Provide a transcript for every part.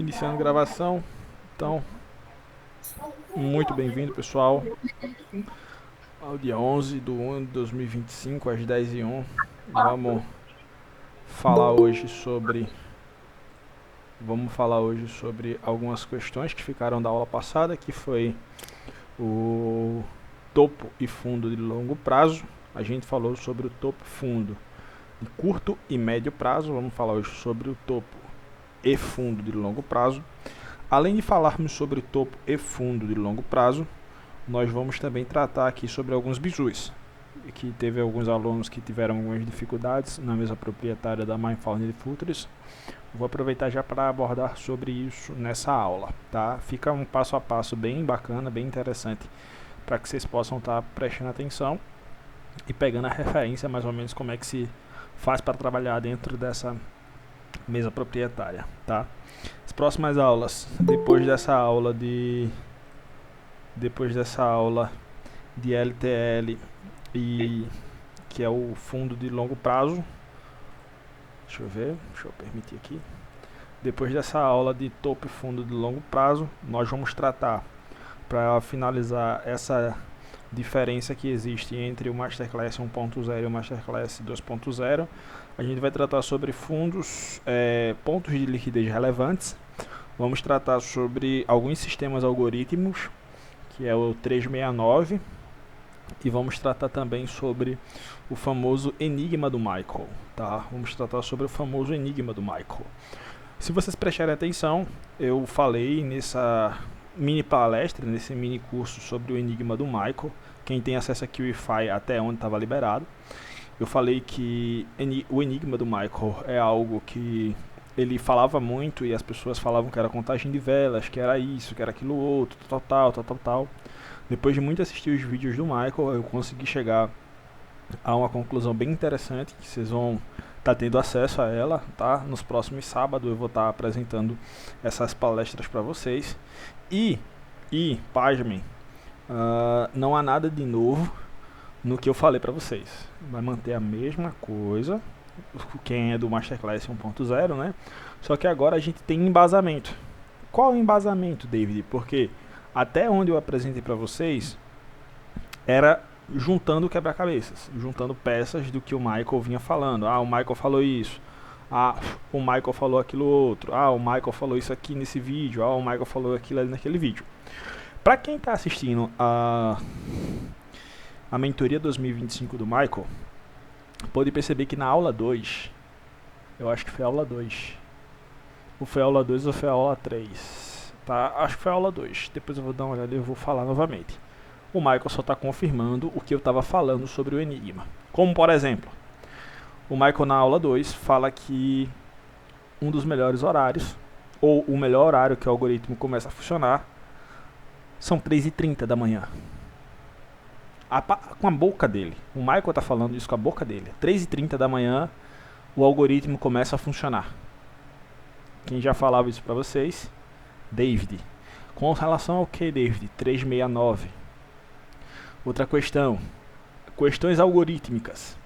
Iniciando a gravação. Então, muito bem-vindo, pessoal, ao dia 11 de 1 de 2025, às 10h01. Vamos falar hoje sobre algumas questões que ficaram da aula passada, que foi o topo e fundo de longo prazo. A gente falou sobre o topo e fundo de curto e médio prazo. Vamos falar hoje sobre o topo e fundo de longo prazo. Além de falarmos sobre topo e fundo de longo prazo, nós vamos também tratar aqui sobre alguns bijus. Que teve alguns alunos que tiveram algumas dificuldades na mesa proprietária da Mindfulness Futures. Vou aproveitar já para abordar sobre isso nessa aula, tá? Fica um passo a passo bem bacana, bem interessante, para que vocês possam estar prestando atenção e pegando a referência mais ou menos como é que se faz para trabalhar dentro dessa mesa proprietária, tá? As próximas aulas, depois dessa aula de LTL e que é o fundo de longo prazo. Deixa eu permitir aqui. Depois dessa aula de topo e fundo de longo prazo, nós vamos tratar, para finalizar, essa diferença que existe entre o Masterclass 1.0 e o Masterclass 2.0. A gente vai tratar sobre fundos, pontos de liquidez relevantes. Vamos tratar sobre alguns sistemas algorítmicos, que é o 369, e vamos tratar também sobre o famoso enigma do Michael, tá? Vamos tratar sobre o famoso enigma do Michael. Se vocês prestarem atenção, eu falei nessa mini palestra, nesse mini curso sobre o enigma do Michael. Quem tem acesso aqui ao Wi-Fi até onde estava liberado, eu falei que o enigma do Michael é algo que ele falava muito e as pessoas falavam que era contagem de velas, que era isso, que era aquilo outro, tal. Depois de muito assistir os vídeos do Michael, eu consegui chegar a uma conclusão bem interessante, que vocês vão estar tendo acesso a ela, tá? Nos próximos sábados eu vou estar apresentando essas palestras para vocês. E pasmem, não há nada de novo no que eu falei para vocês. Vai manter a mesma coisa, quem é do Masterclass 1.0, né? Só que agora a gente tem embasamento. Qual o embasamento, David? Porque até onde eu apresentei para vocês era juntando quebra-cabeças, juntando peças do que o Michael vinha falando. O Michael falou isso. O Michael falou aquilo outro. O Michael falou isso aqui nesse vídeo. O Michael falou aquilo ali naquele vídeo. Para quem está assistindo a mentoria 2025 do Michael, pode perceber que na aula 2, eu acho que foi a aula 2, ou foi a aula 2 ou foi a aula 3, tá? Acho que foi a aula 2, depois eu vou dar uma olhada e eu vou falar novamente. O Michael só está confirmando o que eu estava falando sobre o enigma. Como, por exemplo, o Michael na aula 2 fala que um dos melhores horários, ou o melhor horário que o algoritmo começa a funcionar, são 3h30 da manhã. Com a boca dele. O Michael está falando isso com a boca dele. 3h30 da manhã, o algoritmo começa a funcionar. Quem já falava isso para vocês? David. Com relação ao que, David? 369. Outra questão. Questões algorítmicas.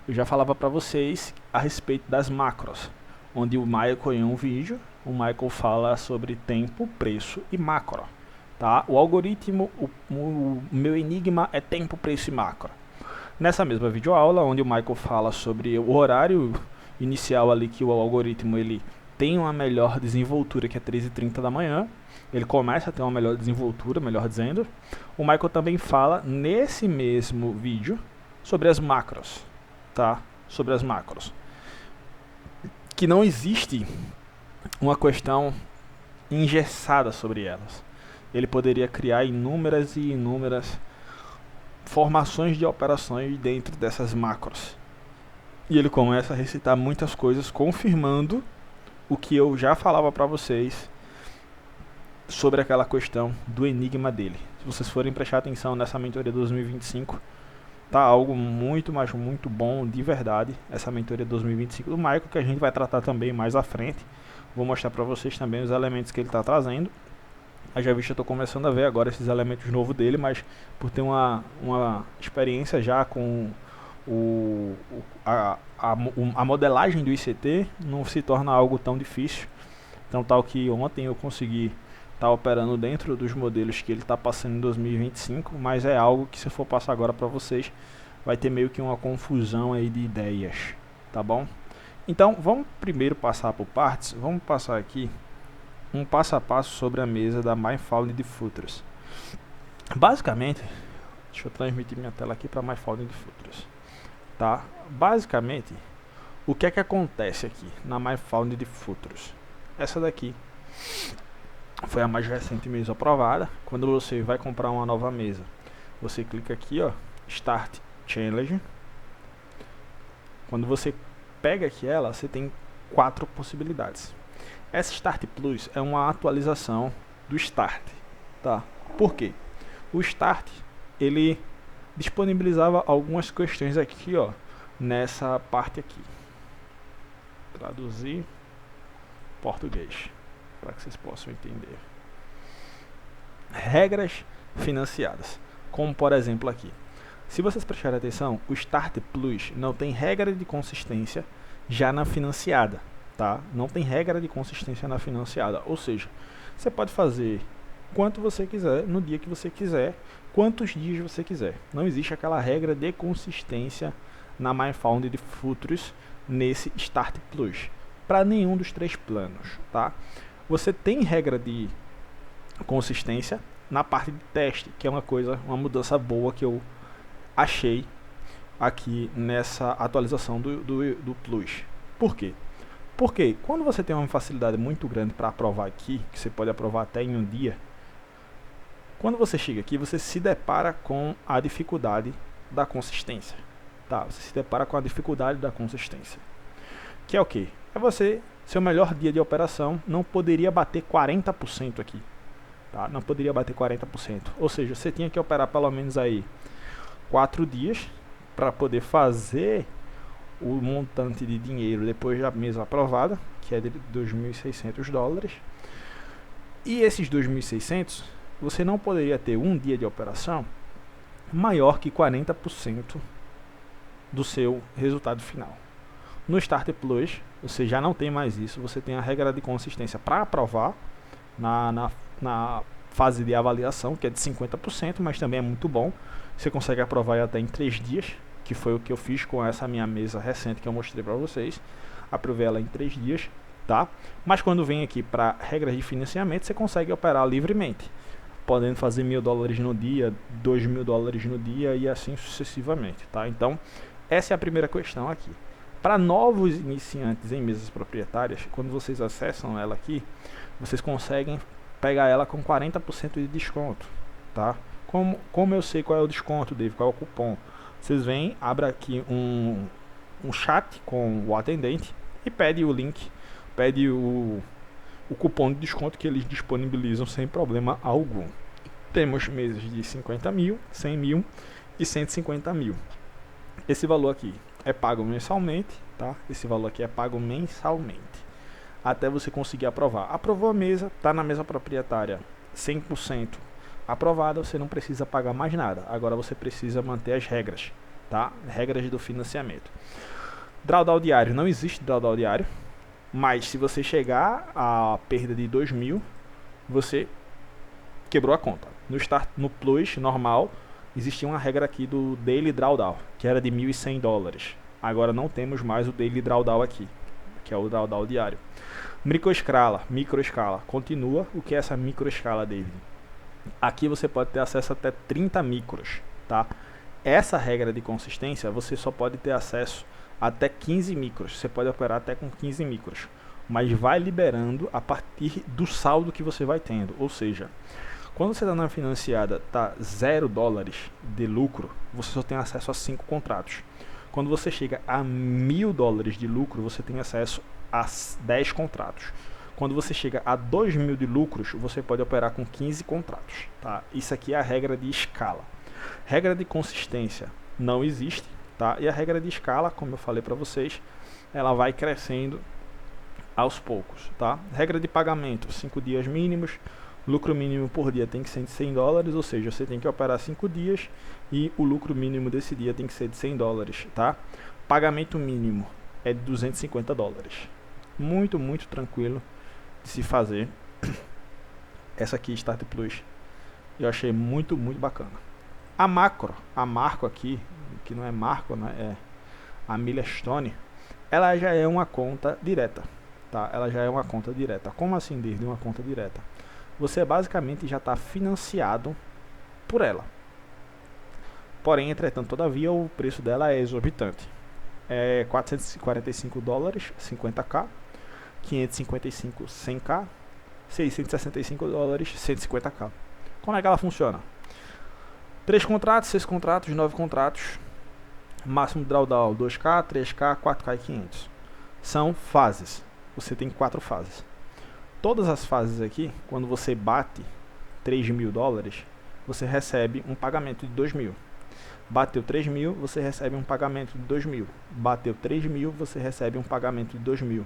Eu já falava para vocês a respeito das macros. Onde o Michael, em um vídeo, o Michael fala sobre tempo, preço e macro. Tá? O algoritmo, o meu enigma é tempo, preço e macro. Nessa mesma videoaula, onde o Michael fala sobre o horário inicial ali que o algoritmo ele tem uma melhor desenvoltura, que é 3h30 da manhã, ele começa a ter uma melhor desenvoltura, melhor dizendo. O Michael também fala nesse mesmo vídeo sobre as macros, tá? Sobre as macros. Que não existe uma questão engessada sobre elas. Ele poderia criar inúmeras e inúmeras formações de operações dentro dessas macros. E ele começa a recitar muitas coisas, confirmando o que eu já falava para vocês sobre aquela questão do enigma dele. Se vocês forem prestar atenção nessa mentoria 2025, tá algo muito, mas muito bom, de verdade, essa mentoria 2025 do Michael, que a gente vai tratar também mais à frente. Vou mostrar para vocês também os elementos que ele está trazendo. Já visto, eu estou começando a ver agora esses elementos novos dele, mas por ter uma experiência já com a modelagem do ICT, não se torna algo tão difícil Então tal que ontem eu consegui estar operando dentro dos modelos que ele está passando em 2025, mas é algo que se eu for passar agora para vocês, vai ter meio que uma confusão aí de ideias, tá bom? Então vamos primeiro passar por partes, vamos passar aqui um passo a passo sobre a mesa da MyFounded Futures. Basicamente, deixa eu transmitir minha tela aqui para MyFounded Futures, tá? Basicamente, o que é que acontece aqui na MyFounded Futures? Essa daqui foi a mais recente mesa aprovada. Quando você vai comprar uma nova mesa, você clica aqui, ó, Start Challenge. Quando você pega aqui ela, você tem 4 possibilidades. Essa Start Plus é uma atualização do Start, tá? Por quê? O Start, ele disponibilizava algumas questões aqui, ó, nessa parte aqui. Traduzir português, para que vocês possam entender. Regras financiadas, como por exemplo aqui. Se vocês prestarem atenção, o Start Plus não tem regra de consistência já na financiada, tá? Não tem regra de consistência na financiada, ou seja, você pode fazer quanto você quiser, no dia que você quiser, quantos dias você quiser. Não existe aquela regra de consistência na MyFounded Futures nesse Start Plus, para nenhum dos 3 planos, tá? Você tem regra de consistência na parte de teste, que é uma mudança boa que eu achei aqui nessa atualização do Plus. Por quê? Porque quando você tem uma facilidade muito grande para aprovar aqui, que você pode aprovar até em um dia, quando você chega aqui, você se depara com a dificuldade da consistência, tá? Você se depara com a dificuldade da consistência, que é o quê? É você, seu melhor dia de operação não poderia bater 40% aqui, tá? Não poderia bater 40%, ou seja, você tinha que operar pelo menos aí 4 dias para poder fazer o montante de dinheiro depois da mesa aprovada, que é de 2.600 dólares, e esses 2.600 você não poderia ter um dia de operação maior que 40% do seu resultado final. No Start Plus, você já não tem mais isso, você tem a regra de consistência para aprovar na fase de avaliação, que é de 50%, mas também é muito bom. Você consegue aprovar até em 3 dias, que foi o que eu fiz com essa minha mesa recente que eu mostrei para vocês. Aprovei ela em 3 dias, tá? Mas quando vem aqui para regras de financiamento, você consegue operar livremente, podendo fazer $1.000 no dia, $2.000 no dia e assim sucessivamente, tá? Então, essa é a primeira questão aqui. Para novos iniciantes em mesas proprietárias, quando vocês acessam ela aqui, vocês conseguem pegar ela com 40% de desconto, tá? Como eu sei qual é o desconto, Dave, qual é o cupom? Vocês vêm, abre aqui um chat com o atendente e pede o link, pede o cupom de desconto que eles disponibilizam sem problema algum. Temos mesas de 50 mil, 100 mil e 150 mil. Esse valor aqui é pago mensalmente, tá? Esse valor aqui é pago mensalmente, até você conseguir aprovar. Aprovou a mesa, está na mesa proprietária 100% aprovada, você não precisa pagar mais nada. Agora você precisa manter as regras, tá? Regras do financiamento. Drawdown diário, não existe drawdown diário, mas se você chegar a perda de 2.000, você quebrou a conta. No Plus normal, existia uma regra aqui do Daily Drawdown, que era de $1.100. Agora não temos mais o Daily Drawdown aqui, que é o drawdown diário. Microescala, continua. O que é essa microescala, David? Aqui você pode ter acesso até 30 micros, tá? Essa regra de consistência, você só pode ter acesso até 15 micros. Você pode operar até com 15 micros, mas vai liberando a partir do saldo que você vai tendo. Ou seja, quando você está na financiada, tá $0 de lucro, você só tem acesso a 5 contratos. Quando você chega a $1.000 de lucro, você tem acesso a 10 contratos. Quando você chega a 2.000 de lucros, você pode operar com 15 contratos, tá? Isso aqui é a regra de escala. Regra de consistência não existe, tá? E a regra de escala, como eu falei para vocês, ela vai crescendo aos poucos, tá? Regra de pagamento, 5 dias mínimos, lucro mínimo por dia tem que ser de $100, ou seja, você tem que operar 5 dias e o lucro mínimo desse dia tem que ser de $100, tá? Pagamento mínimo é de $250. Muito tranquilo de se fazer. Essa aqui, Start Plus, eu achei muito bacana. A Marco aqui, que não é Marco, né, é a Milestone, ela já é uma conta direta, tá? Ela já é uma conta direta. Como assim, desde uma conta direta? Você basicamente já está financiado por ela. Porém, entretanto, todavia, o preço dela é exorbitante. É $445, 50k, 555, 100k, $665, 150k. Como é que ela funciona? 3 contratos, 6 contratos, 9 contratos, máximo drawdown 2k, 3k, 4k e 500. São fases. Você tem 4 fases. Todas as fases aqui, quando você bate $3.000, você recebe um pagamento de 2.000. Bateu 3.000, você recebe um pagamento de 2.000. Bateu 3.000, você recebe um pagamento de 2.000.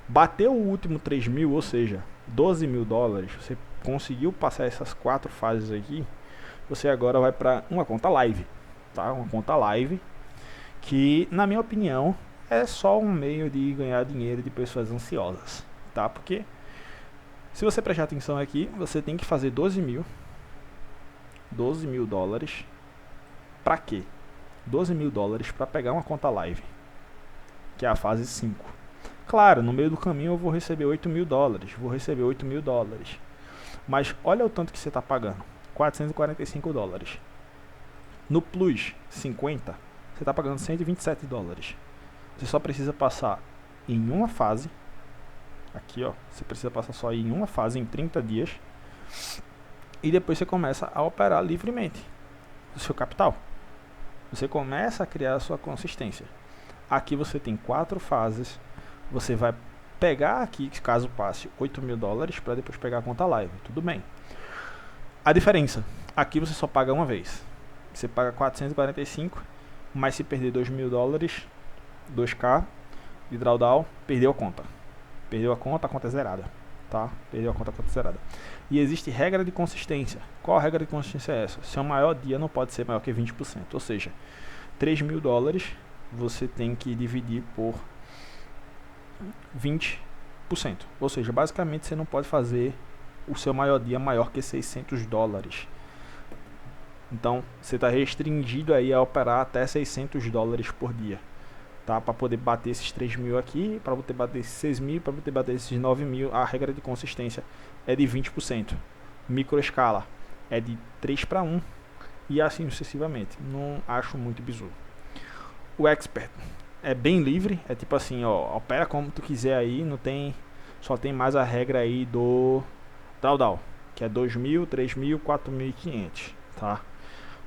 Bateu o último 3.000, ou seja, $12.000, você conseguiu passar essas 4 fases aqui, você agora vai para uma conta live, tá? Uma conta live que, na minha opinião, é só um meio de ganhar dinheiro de pessoas ansiosas, tá? Porque se você prestar atenção aqui, você tem que fazer $12.000 para quê? $12.000 para pegar uma conta live, que é a fase 5. Claro, no meio do caminho eu vou receber $8.000, mas olha o tanto que você está pagando, $445. No Plus 50, você está pagando $127. Você só precisa passar em uma fase, aqui ó, você precisa passar só em uma fase em 30 dias, e depois você começa a operar livremente o seu capital. Você começa a criar a sua consistência. Aqui você tem 4 fases. Você vai pegar aqui, caso passe, $8.000 para depois pegar a conta live. Tudo bem. A diferença, aqui você só paga uma vez. Você paga 445, mas se perder $2.000, 2k de drawdown, perdeu a conta. Perdeu a conta é zerada. Tá? Perdeu a conta é zerada. E existe regra de consistência. Qual a regra de consistência é essa? Seu maior dia não pode ser maior que 20%. Ou seja, $3.000 você tem que dividir por 20%. Ou seja, basicamente você não pode fazer o seu maior dia maior que $600. Então você está restringido aí a operar até $600 por dia, tá? Para poder bater esses 3.000 aqui, para poder bater esses 6.000, para poder bater esses 9.000, a regra de consistência é de 20%. Microescala é de 3:1 e assim sucessivamente. Não acho muito bizu. O Expert é bem livre, é tipo assim, ó, opera como tu quiser aí, não tem, só tem mais a regra aí do drawdown, que é 2.000, 3.000, 4.500, tá?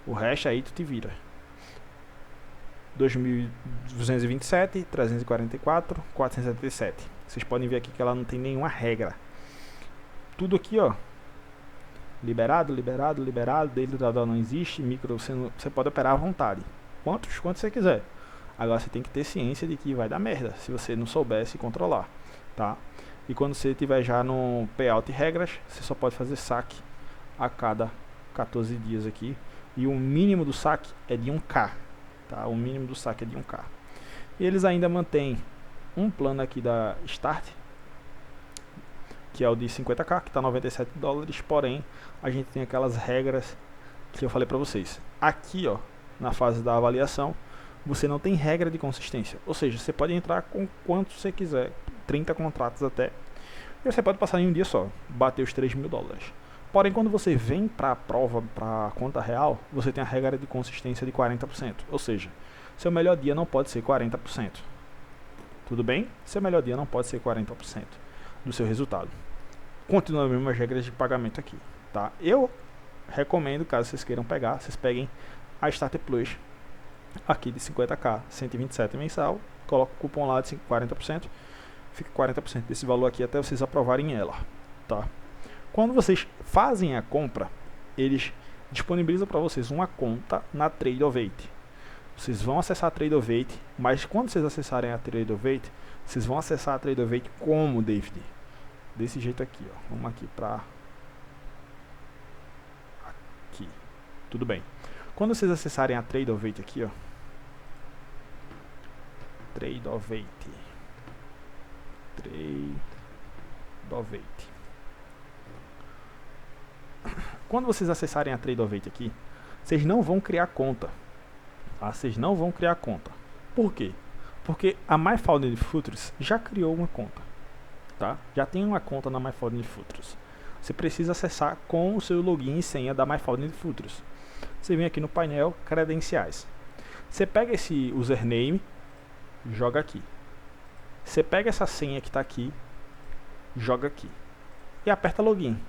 O resto aí tu te vira. 2.227, 344, 477. Vocês podem ver aqui que ela não tem nenhuma regra. Tudo aqui, ó, liberado, dele do drawdown não existe, micro você pode operar à vontade, quantos você quiser. Agora você tem que ter ciência de que vai dar merda se você não souber se controlar, tá? E quando você tiver já no payout e regras, você só pode fazer saque a cada 14 dias aqui, e o mínimo do saque é de 1k, tá? O mínimo do saque é de 1k. E eles ainda mantêm um plano aqui da Start, que é o de 50k, que está $97, porém a gente tem aquelas regras que eu falei para vocês. Aqui, ó, na fase da avaliação, você não tem regra de consistência, ou seja, você pode entrar com quanto você quiser, 30 contratos até, e você pode passar em um dia só, bater os $3.000. Porém, quando você vem para a prova, para a conta real, você tem a regra de consistência de 40%, ou seja, seu melhor dia não pode ser 40%. Tudo bem? Seu melhor dia não pode ser 40% do seu resultado. Continua as mesmas regras de pagamento aqui, tá? Eu recomendo, caso vocês queiram pegar, vocês peguem a Start Plus aqui de 50k, 127 mensal, coloca o cupom lá de 40%, fica 40% desse valor aqui até vocês aprovarem ela, tá? Quando vocês fazem a compra, eles disponibilizam para vocês uma conta na Tradeovate. Vocês vão acessar a Tradeovate, mas quando vocês acessarem a Tradeovate, vocês vão acessar a Tradeovate como, David? Desse jeito aqui, ó. Vamos aqui para aqui. Tudo bem. Quando vocês acessarem a Tradeovate aqui, ó, Tradeovate, Tradeovate. Quando vocês acessarem a Tradeovate aqui, vocês não vão criar conta. Tá? Vocês não vão criar conta. Por quê? Porque a MyFounded Futures já criou uma conta. Tá? Já tem uma conta na MyFounded Futures. Você precisa acessar com o seu login e senha da MyFounded Futures. Você vem aqui no painel credenciais. Você pega esse username, joga aqui. Você pega essa senha que está aqui, joga aqui. E aperta login.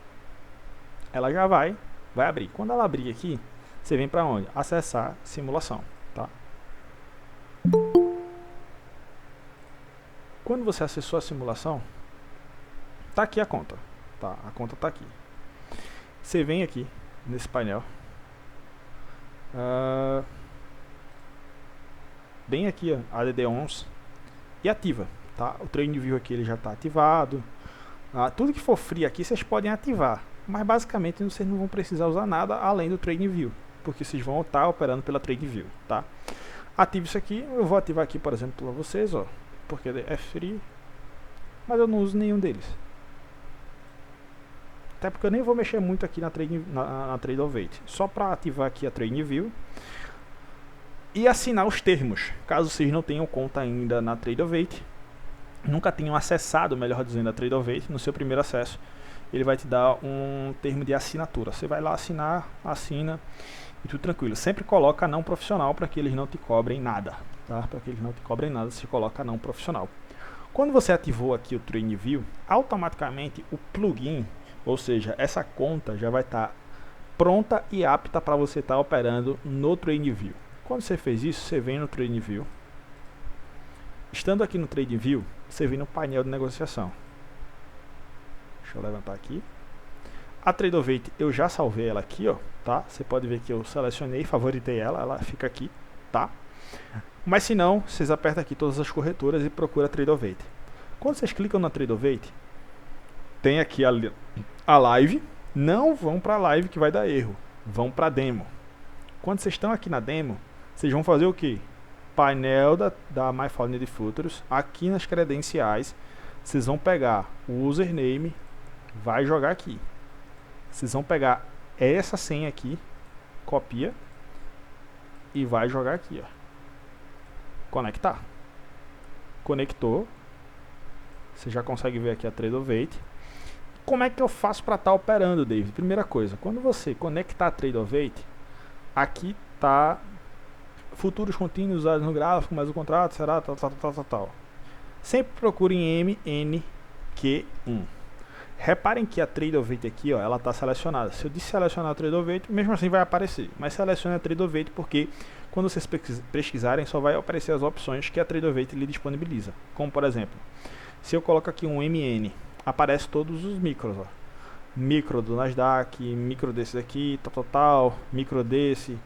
Ela já vai abrir. Quando ela abrir aqui, você vem para onde? Acessar simulação. Tá? Quando você acessou a simulação, tá aqui a conta. Tá? A conta tá aqui. Você vem aqui nesse painel. Bem aqui, ó, ADD11 e ativa. Tá? O TradingView aqui ele já está ativado. Tudo que for free aqui vocês podem ativar. Mas basicamente vocês não vão precisar usar nada além do TradingView, porque vocês vão estar operando pela TradingView, tá? Ative isso aqui. Eu vou ativar aqui, por exemplo, para vocês, ó, porque é free, mas eu não uso nenhum deles. Até porque eu nem vou mexer muito aqui na Tradeovate, só para ativar aqui a TradingView e assinar os termos, caso vocês não tenham conta ainda na Tradeovate, nunca tenham acessado, melhor dizendo, a Tradeovate. No seu primeiro acesso ele vai te dar um termo de assinatura. Você vai lá assinar, assina e tudo tranquilo. Sempre coloca não profissional para que eles não te cobrem nada, tá? Para que eles não te cobrem nada, você coloca não profissional. Quando você ativou aqui o TradingView, automaticamente o plugin, ou seja, essa conta já vai estar pronta e apta para você estar operando no TradingView. Quando você fez isso, você vem no TradingView. Estando aqui no TradingView, você vem no painel de negociação. Deixa eu levantar aqui. A Tradeovate eu já salvei ela aqui, ó, tá? Você pode ver que eu selecionei, favoritei ela, ela fica aqui, tá? Mas se não, vocês apertam aqui todas as corretoras e procura a Tradeovate. Quando vocês clicam na Tradeovate, tem aqui a live. Não vão para a live que vai dar erro, vão para a demo. Quando vocês estão aqui na demo, vocês vão fazer o que? Painel da MyFounded Futures, aqui nas credenciais, vocês vão pegar o username, vai jogar aqui. Vocês vão pegar essa senha aqui, copia e vai jogar aqui, ó. Conectar. Conectou. Você já consegue ver aqui a Tradeovate. Como é que eu faço para estar operando, David? Primeira coisa, quando você conectar a Tradeovate, aqui tá futuros contínuos usados no gráfico, mas o contrato será tal. Sempre procure em MNQ1. Reparem que a Tradeovate aqui, ó, ela está selecionada. Se eu desselecionar a Tradeovate, mesmo assim vai aparecer. Mas selecione a Tradeovate porque quando vocês pesquisarem, só vai aparecer as opções que a Tradeovate lhe disponibiliza. Como por exemplo, se eu coloco aqui um MN, aparece todos os micros, ó. Micro do Nasdaq, micro desse aqui, tal, micro desse.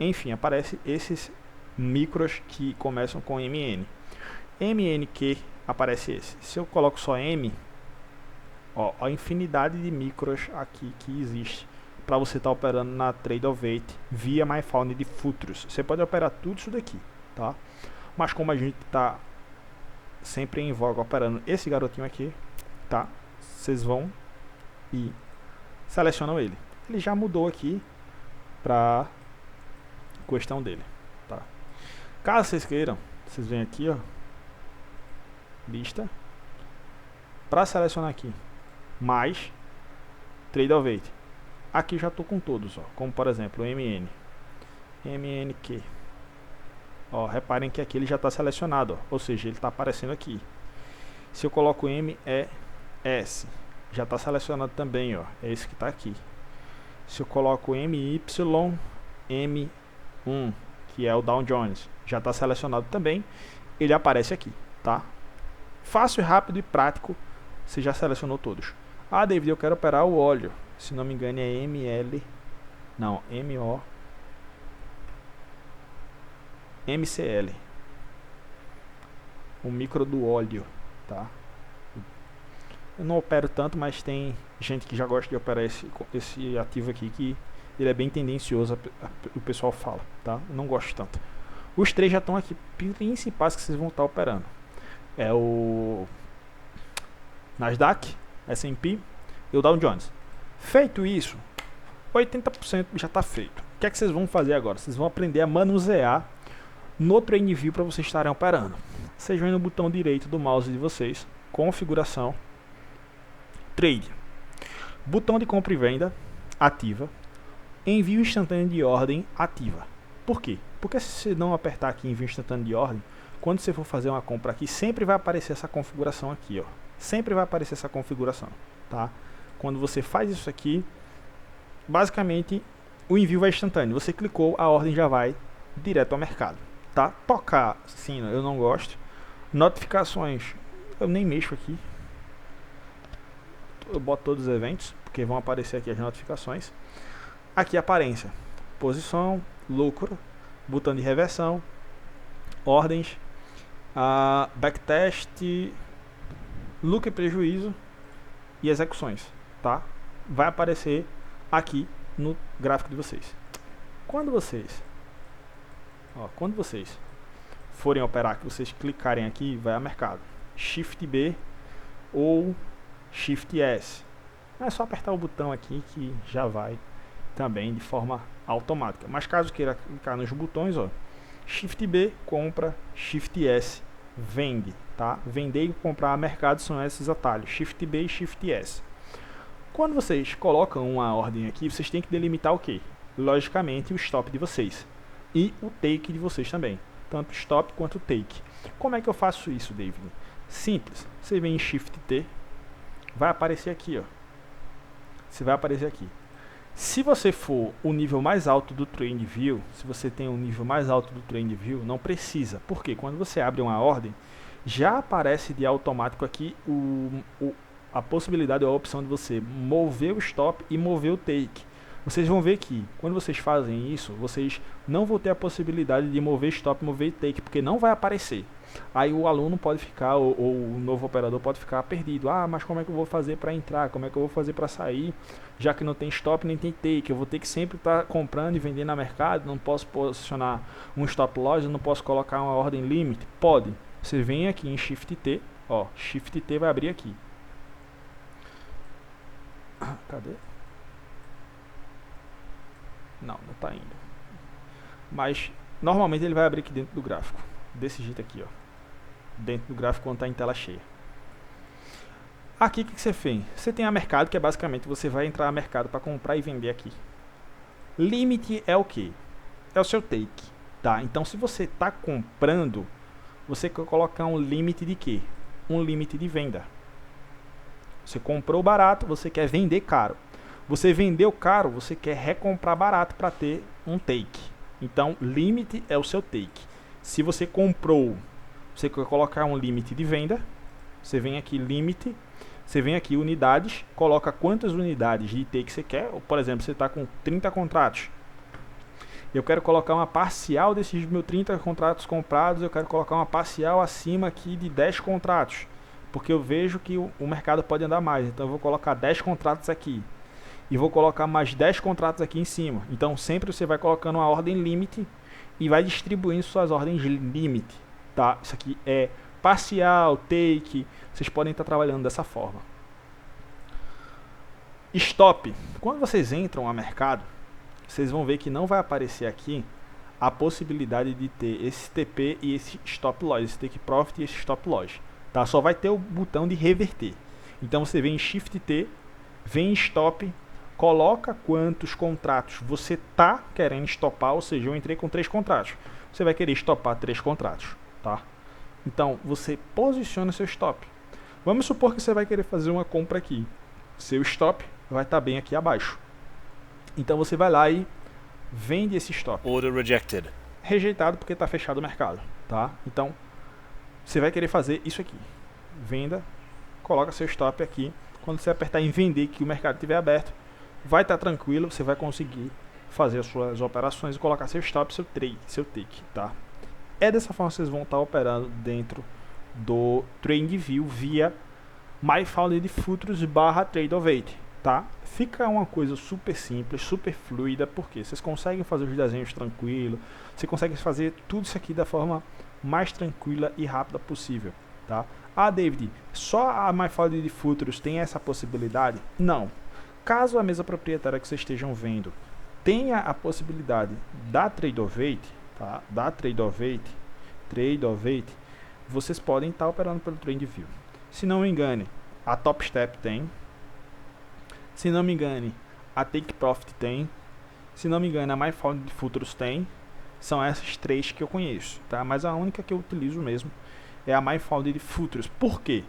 Enfim, aparece esses micros que começam com MN. MNQ aparece esse. Se eu coloco só M, ó, a infinidade de micros aqui que existe para você estar operando na Tradeovate via MyFounded Futures. Você pode operar tudo isso daqui, tá? Mas como a gente está sempre em voga operando esse garotinho aqui, tá? Vocês vão e selecionam ele. Ele já mudou aqui para questão dele, tá? Caso vocês queiram, vocês vêm aqui, ó, lista, para selecionar aqui mais Tradeovate. Aqui já estou com todos, ó, como por exemplo o MNQ. Ó, reparem que aqui ele já está selecionado, ó, ou seja, ele está aparecendo aqui. Se eu coloco MES, já está selecionado também, ó, é esse que está aqui. Se eu coloco MYM1, que é o Dow Jones, já está selecionado também, ele aparece aqui, tá? Fácil, rápido e prático, você já selecionou todos. Ah, David, eu quero operar o óleo, se não me engano é MCL, o micro do óleo, tá? Eu não opero tanto, mas tem gente que já gosta de operar esse ativo aqui, que ele é bem tendencioso, o pessoal fala, tá? Eu não gosto tanto. Os três já estão aqui, principais que vocês vão estar operando. É o Nasdaq, S&P e o Dow Jones. Feito isso, 80% já está feito. O que é que vocês vão fazer agora? Vocês vão aprender a manusear no TradingView para vocês estarem operando. Vocês vêm no botão direito do mouse de vocês, configuração, trade, botão de compra e venda, ativa, envio instantâneo de ordem, ativa. Por quê? Porque se você não apertar aqui envio instantâneo de ordem, quando você for fazer uma compra aqui, sempre vai aparecer essa configuração aqui, ó. Sempre vai aparecer essa configuração, tá? Quando você faz isso aqui, basicamente o envio vai instantâneo. Você clicou, a ordem já vai direto ao mercado, tá? Tocar sino eu não gosto. Notificações eu nem mexo aqui. Eu boto todos os eventos, porque vão aparecer aqui as notificações. Aqui aparência, posição, lucro, botão de reversão, ordens, backtest, lucro e prejuízo e execuções, tá? Vai aparecer aqui no gráfico de vocês. Quando vocês forem operar, que vocês clicarem aqui, vai a mercado, Shift B ou Shift S. É só apertar o botão aqui que já vai também de forma automática. Mas caso queira clicar nos botões, ó, Shift B compra, Shift S vende, tá? Vender e comprar a mercado são esses atalhos, Shift B e Shift S. Quando vocês colocam uma ordem aqui, vocês têm que delimitar o que? Logicamente o stop de vocês e o take de vocês também, tanto stop quanto take. Como é que eu faço isso, David? Simples, você vem em Shift T, vai aparecer aqui, ó. Você vai aparecer aqui. Se você for o nível mais alto do TradingView, se você tem um nível mais alto do TradingView, não precisa. Porque quando você abre uma ordem, já aparece de automático aqui a possibilidade ou a opção de você mover o stop e mover o take. Vocês vão ver que quando vocês fazem isso, vocês não vão ter a possibilidade de mover stop e mover take, porque não vai aparecer. Aí o aluno pode ficar, ou o novo operador pode ficar perdido. Ah, mas como é que eu vou fazer para entrar? Como é que eu vou fazer para sair? Já que não tem stop nem tem take, eu vou ter que sempre estar comprando e vendendo na mercado, não posso posicionar um stop loss, não posso colocar uma ordem limit. Pode. Você vem aqui em Shift T, ó, Shift T vai abrir aqui. Cadê? Não está indo. Mas normalmente ele vai abrir aqui dentro do gráfico. Desse jeito aqui, ó. Dentro do gráfico quando está em tela cheia. Aqui o que você fez? Você tem a mercado, que é basicamente você vai entrar a mercado para comprar e vender aqui. Limite é o que? É o seu take, tá? Então se você está comprando, você quer colocar um limite de quê? Um limite de venda. Você comprou barato, você quer vender caro. Você vendeu caro, você quer recomprar barato para ter um take. Então limite é o seu take. Se você comprou, você quer colocar um limite de venda, você vem aqui limite, você vem aqui unidades, coloca quantas unidades de take você quer. Por exemplo, você está com 30 contratos. Eu quero colocar uma parcial desses meus 30 contratos comprados, eu quero colocar uma parcial acima aqui de 10 contratos. Porque eu vejo que o mercado pode andar mais, então eu vou colocar 10 contratos aqui. E vou colocar mais 10 contratos aqui em cima. Então sempre você vai colocando uma ordem limite e vai distribuindo suas ordens limite, tá? Isso aqui é parcial, take, vocês podem estar trabalhando dessa forma. Stop. Quando vocês entram ao mercado, vocês vão ver que não vai aparecer aqui a possibilidade de ter esse TP e esse stop loss, esse take profit e esse stop loss, tá? Só vai ter o botão de reverter. Então você vem em Shift T, vem em stop, coloca quantos contratos você está querendo estopar, ou seja, eu entrei com 3 contratos. Você vai querer estopar 3 contratos, tá? Então, você posiciona seu stop. Vamos supor que você vai querer fazer uma compra aqui. Seu stop vai estar bem aqui abaixo. Então, você vai lá e vende esse stop. Order rejected. Rejeitado porque está fechado o mercado, tá? Então, você vai querer fazer isso aqui. Venda, coloca seu stop aqui. Quando você apertar em vender, que o mercado estiver aberto, vai estar tranquilo, você vai conseguir fazer as suas operações e colocar seu stop, seu trade, seu take, tá? É dessa forma que vocês vão estar operando dentro do TradingView via MyFounded Futures /Trade of Eight, tá? Fica uma coisa super simples, super fluida, porque vocês conseguem fazer os desenhos tranquilo, você consegue fazer tudo isso aqui da forma mais tranquila e rápida possível. tá? Ah, David, só a MyFold de Futuros tem essa possibilidade? Não. Caso a mesa proprietária que vocês estejam vendo tenha a possibilidade da Trade of Eight, tá? Da Trade of Eight, vocês podem estar operando pelo TradingView. Se não me engane, a Top Step tem. Se não me engane, a Take Profit tem. Se não me engano, a MyFold de Futuros tem. São essas três que eu conheço, tá? Mas a única que eu utilizo mesmo é a MyFold de Futuros. Por quê?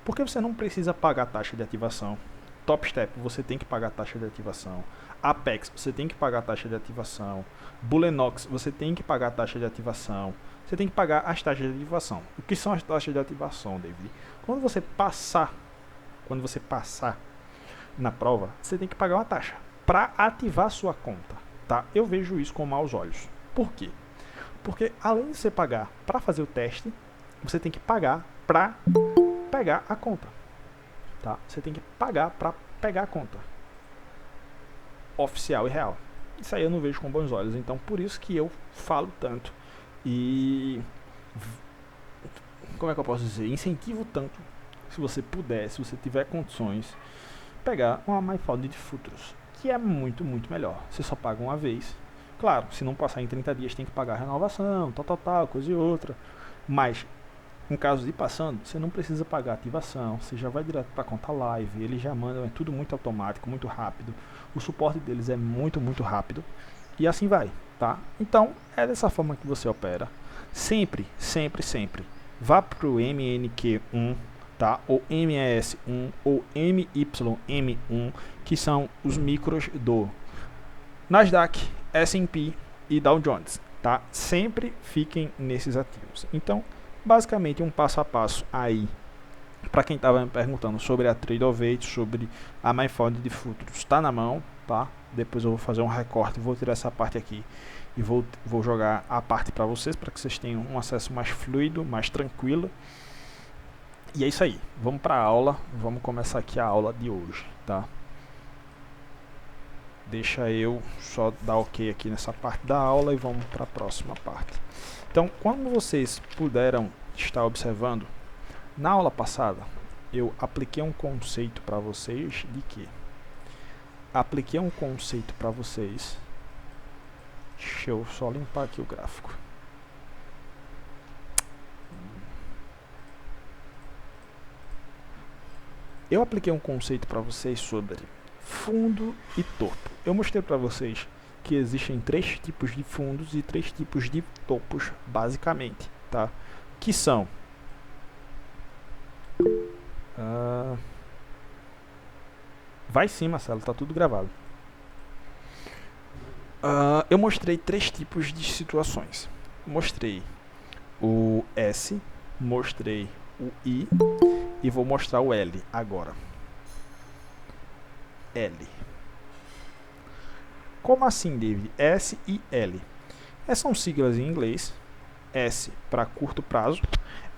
Porque você não precisa pagar a taxa de ativação. Top Step, você tem que pagar a taxa de ativação. Apex, você tem que pagar a taxa de ativação. Bullenox, você tem que pagar a taxa de ativação. Você tem que pagar as taxas de ativação. O que são as taxas de ativação, David? Quando você passar na prova, você tem que pagar uma taxa para ativar sua conta, tá? Eu vejo isso com maus olhos. Por quê? Porque além de você pagar para fazer o teste, você tem que pagar para pegar a conta, tá? Você tem que pagar para pegar a conta oficial e real. Isso aí eu não vejo com bons olhos, então por isso que eu falo tanto e, como é que eu posso dizer, incentivo tanto, se você puder, se você tiver condições, pegar uma MyFold de Futuros, que é muito melhor. Você só paga uma vez. Claro, se não passar em 30 dias tem que pagar a renovação, tal, coisa e outra. Mas, em caso de passando, você não precisa pagar a ativação, você já vai direto para a conta live, eles já mandam, é tudo muito automático, muito rápido. O suporte deles é muito rápido. E assim vai, tá? Então, é dessa forma que você opera. Sempre. Vá para o MNQ1, tá? Ou MES1 ou MYM1, que são os micros do Nasdaq, S&P e Dow Jones, tá? Sempre fiquem nesses ativos. Então, basicamente um passo a passo aí para quem estava me perguntando sobre a Trade of Eight, sobre a MyFold de Futuros, está na mão, tá? Depois eu vou fazer um recorte, vou tirar essa parte aqui e vou jogar a parte para vocês, para que vocês tenham um acesso mais fluido, mais tranquilo. E é isso aí, vamos para a aula, vamos começar aqui a aula de hoje, tá? Deixa eu só dar ok aqui nessa parte da aula e vamos para a próxima parte. Então, como vocês puderam estar observando, na aula passada eu apliquei um conceito para vocês de que? Apliquei um conceito para vocês. Deixa eu só limpar aqui o gráfico. Eu apliquei um conceito para vocês sobre fundo e topo. Eu mostrei para vocês que existem 3 tipos de fundos e 3 tipos de topos, basicamente, tá? Que são vai sim, Marcelo, tá tudo gravado. Eu mostrei 3 tipos de situações. Mostrei o S, mostrei o I e vou mostrar o L agora. L. Como assim, David? S e L. Essas são siglas em inglês. S para curto prazo,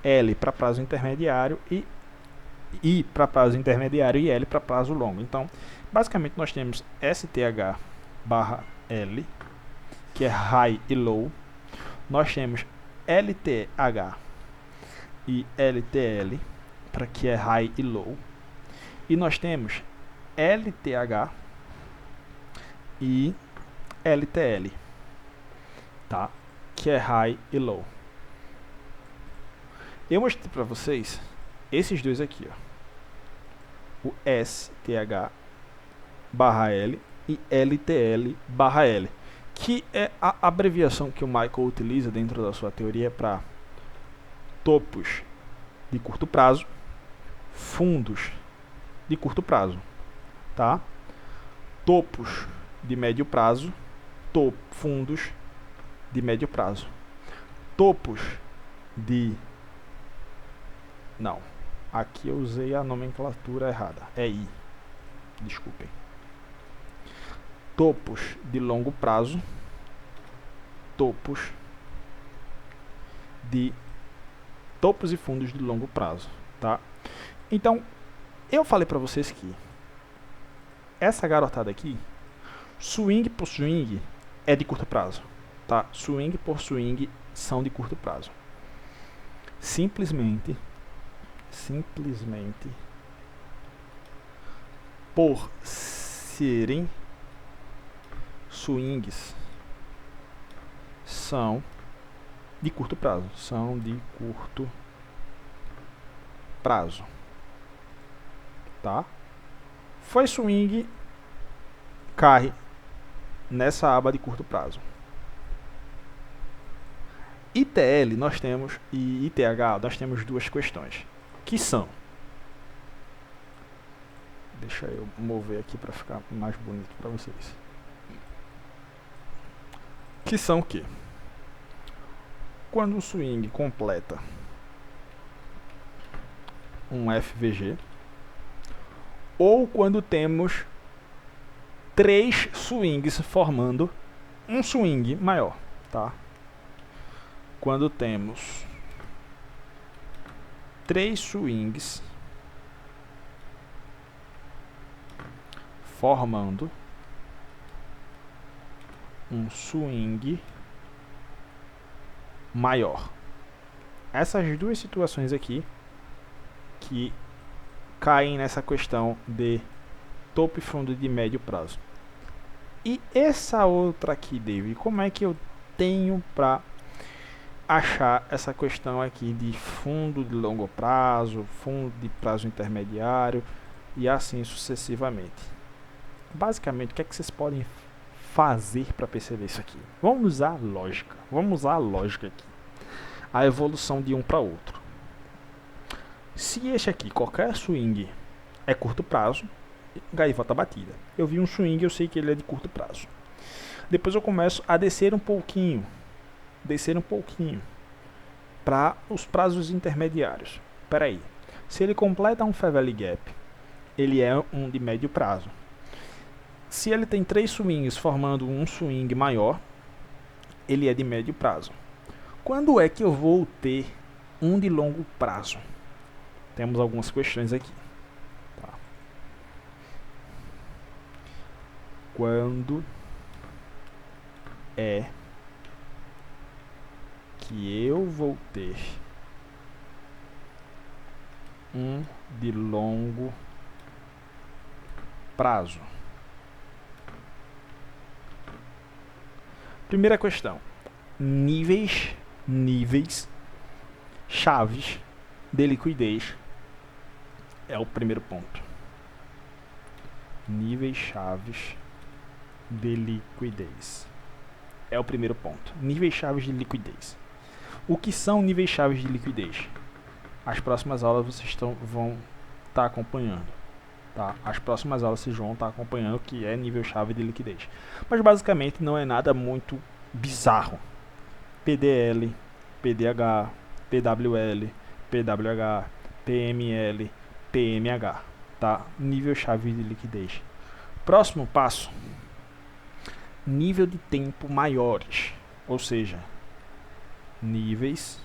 L para prazo intermediário e I para prazo intermediário e L para prazo longo. Então, basicamente nós temos STH/L, que é high e low. Nós temos LTH e LTL, para que é high e low. E nós temos LTH e LTL, tá? Que é high e low. Eu mostrei para vocês esses dois aqui, ó. O STH/L e LTL/L, que é a abreviação que o Michael utiliza dentro da sua teoria para topos de curto prazo, fundos de curto prazo, tá? Topos de médio prazo, fundos de médio prazo, topos de... Não, aqui eu usei a nomenclatura errada, é I, desculpem. Topos de longo prazo, topos e fundos de longo prazo, tá? Então, eu falei para vocês que essa garotada aqui, swing por swing, é de curto prazo, tá? Swing por swing são de curto prazo. Simplesmente simplesmente por serem swings são de curto prazo, tá? Foi swing, cai nessa aba de curto prazo. ITL nós temos e ITH nós temos duas questões, que são, deixa eu mover aqui para ficar mais bonito para vocês, que são o quê? Quando o swing completa um FVG, ou quando temos 3 swings formando um swing maior, tá? Quando temos 3 swings formando um swing maior. Essas duas situações aqui que caem nessa questão de topo e fundo de médio prazo. E essa outra aqui, David, como é que eu tenho para achar essa questão aqui de fundo de longo prazo, fundo de prazo intermediário e assim sucessivamente? Basicamente, o que é que vocês podem fazer para perceber isso aqui? Vamos usar a lógica aqui, a evolução de um para outro. Se este aqui, qualquer swing é curto prazo, gaivota batida. Eu vi um swing, eu sei que ele é de curto prazo. Depois eu começo a descer um pouquinho para os prazos intermediários. Espera aí, se ele completa um Fair Value Gap, ele é um de médio prazo. Se ele tem 3 swings formando um swing maior, ele é de médio prazo. Quando é que eu vou ter um de longo prazo? Temos algumas questões aqui. Tá. Quando é que eu vou ter um de longo prazo? Primeira questão: níveis, chaves de liquidez é o primeiro ponto. Níveis chaves de liquidez é o primeiro ponto. Níveis chaves de liquidez. O que são níveis chaves de liquidez? As próximas aulas vocês vão estar acompanhando. Tá? As próximas aulas vocês vão estar acompanhando o que é nível chave de liquidez. Mas basicamente não é nada muito bizarro. PDL, PDH, PWL, PWH, PML, PMH, tá? Nível chave de liquidez. Próximo passo: nível de tempo maiores, ou seja, níveis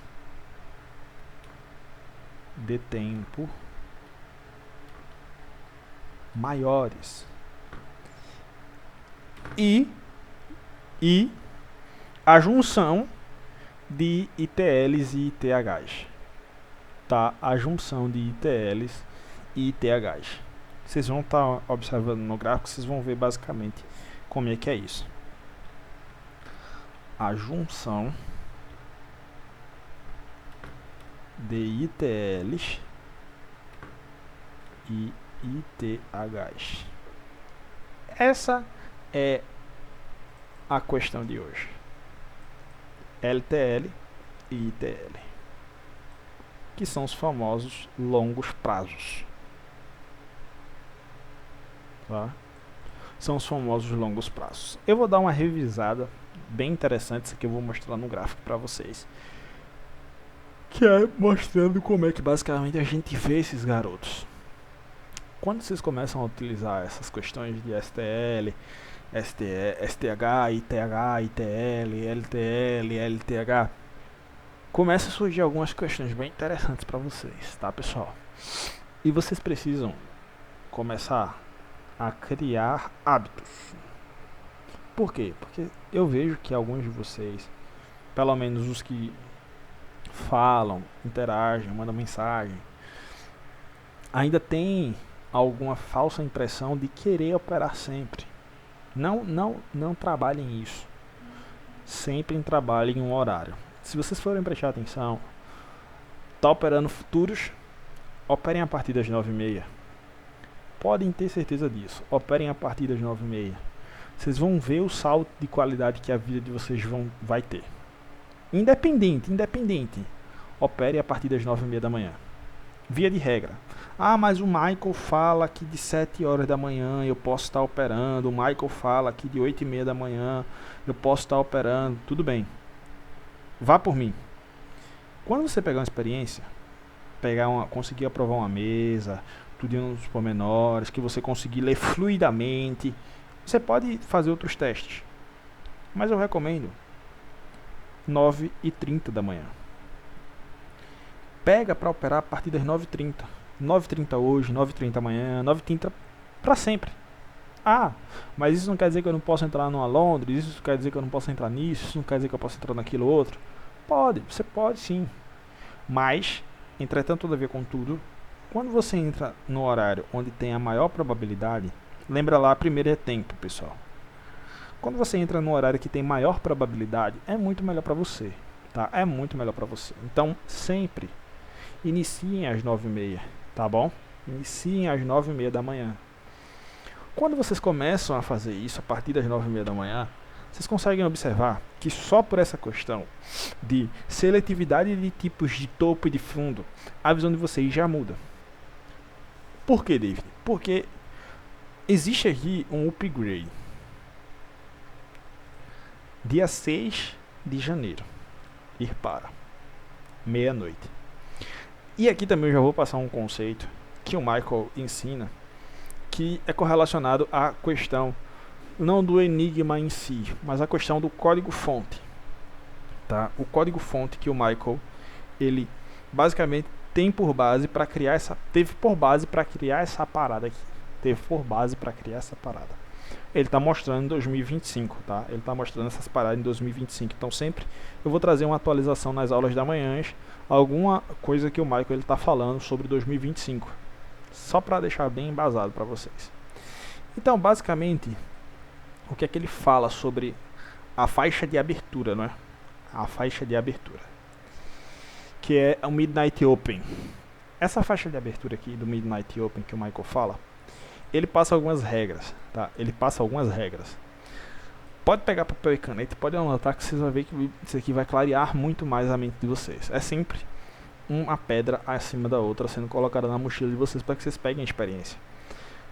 de tempo maiores e a junção de ITLs e ITHs, tá? A junção de ITLs e ITHs. Vocês vão estar observando no gráfico, vocês vão ver basicamente como é que é isso. A junção de ITLs e ITHs. Essa é a questão de hoje. LTL e ITL, que são os famosos longos prazos. Tá? São os famosos longos prazos. Eu vou dar uma revisada bem interessante, isso aqui eu vou mostrar no gráfico para vocês, que é mostrando como é que basicamente a gente vê esses garotos. Quando vocês começam a utilizar essas questões de STL, STH, ITH, ITL, LTL, LTH, começa a surgir algumas questões bem interessantes para vocês, tá, pessoal? E vocês precisam começar a criar hábitos. Por quê? Porque eu vejo que alguns de vocês, pelo menos os que falam, interagem, mandam mensagem, ainda tem alguma falsa impressão de querer operar sempre. Não trabalhem isso. Sempre trabalhem em um horário. Se vocês forem prestar atenção, tá operando futuros, operem a partir das 9h30. Podem ter certeza disso. Operem a partir das 9h30. Vocês vão ver o salto de qualidade que a vida de vocês vai ter. Independente. Opere a partir das 9h30 da manhã. Via de regra. Ah, mas o Michael fala que de 7 horas da manhã eu posso estar operando. O Michael fala que de 8h30 da manhã eu posso estar operando. Tudo bem. Vá por mim. Quando você pegar uma experiência, conseguir aprovar uma mesa, tudo nos pormenores, que você conseguir ler fluidamente, você pode fazer outros testes. Mas eu recomendo 9h30 da manhã. Pega para operar a partir das 9h30. 9h30 hoje, 9h30 amanhã, 9h30 para sempre. Ah, mas isso não quer dizer que eu não posso entrar numa Londres, isso quer dizer que eu não posso entrar nisso, isso não quer dizer que eu posso entrar naquilo outro. Você pode sim. Mas, entretanto, todavia, contudo, quando você entra no horário onde tem a maior probabilidade, lembra lá, primeiro é tempo, pessoal. Quando você entra no horário que tem maior probabilidade, é muito melhor para você, tá? É muito melhor para você. Então, sempre iniciem às 9h30, tá bom? Iniciem às 9h30 da manhã. Quando vocês começam a fazer isso a partir das 9h30 da manhã, vocês conseguem observar que só por essa questão de seletividade de tipos de topo e de fundo, a visão de vocês já muda. Por que, David? Porque existe aqui um upgrade. Dia 6 de janeiro. Ir para meia-noite. E aqui também eu já vou passar um conceito que o Michael ensina, que é correlacionado à questão não do enigma em si, mas a questão do código-fonte. Tá? O código-fonte que o Michael, ele basicamente teve por base para criar essa parada aqui. Ele está mostrando em 2025, tá? Ele está mostrando essas paradas em 2025. Então sempre eu vou trazer uma atualização nas aulas da manhã, alguma coisa que o Michael ele está falando sobre 2025, só para deixar bem embasado para vocês. Então basicamente o que é que ele fala sobre a faixa de abertura, não é? A faixa de abertura, que é o Midnight Open. Essa faixa de abertura aqui do Midnight Open que o Michael fala, ele passa algumas regras, tá? Pode pegar papel e caneta, pode anotar que vocês vão ver que isso aqui vai clarear muito mais a mente de vocês. É sempre uma pedra acima da outra sendo colocada na mochila de vocês para que vocês peguem a experiência.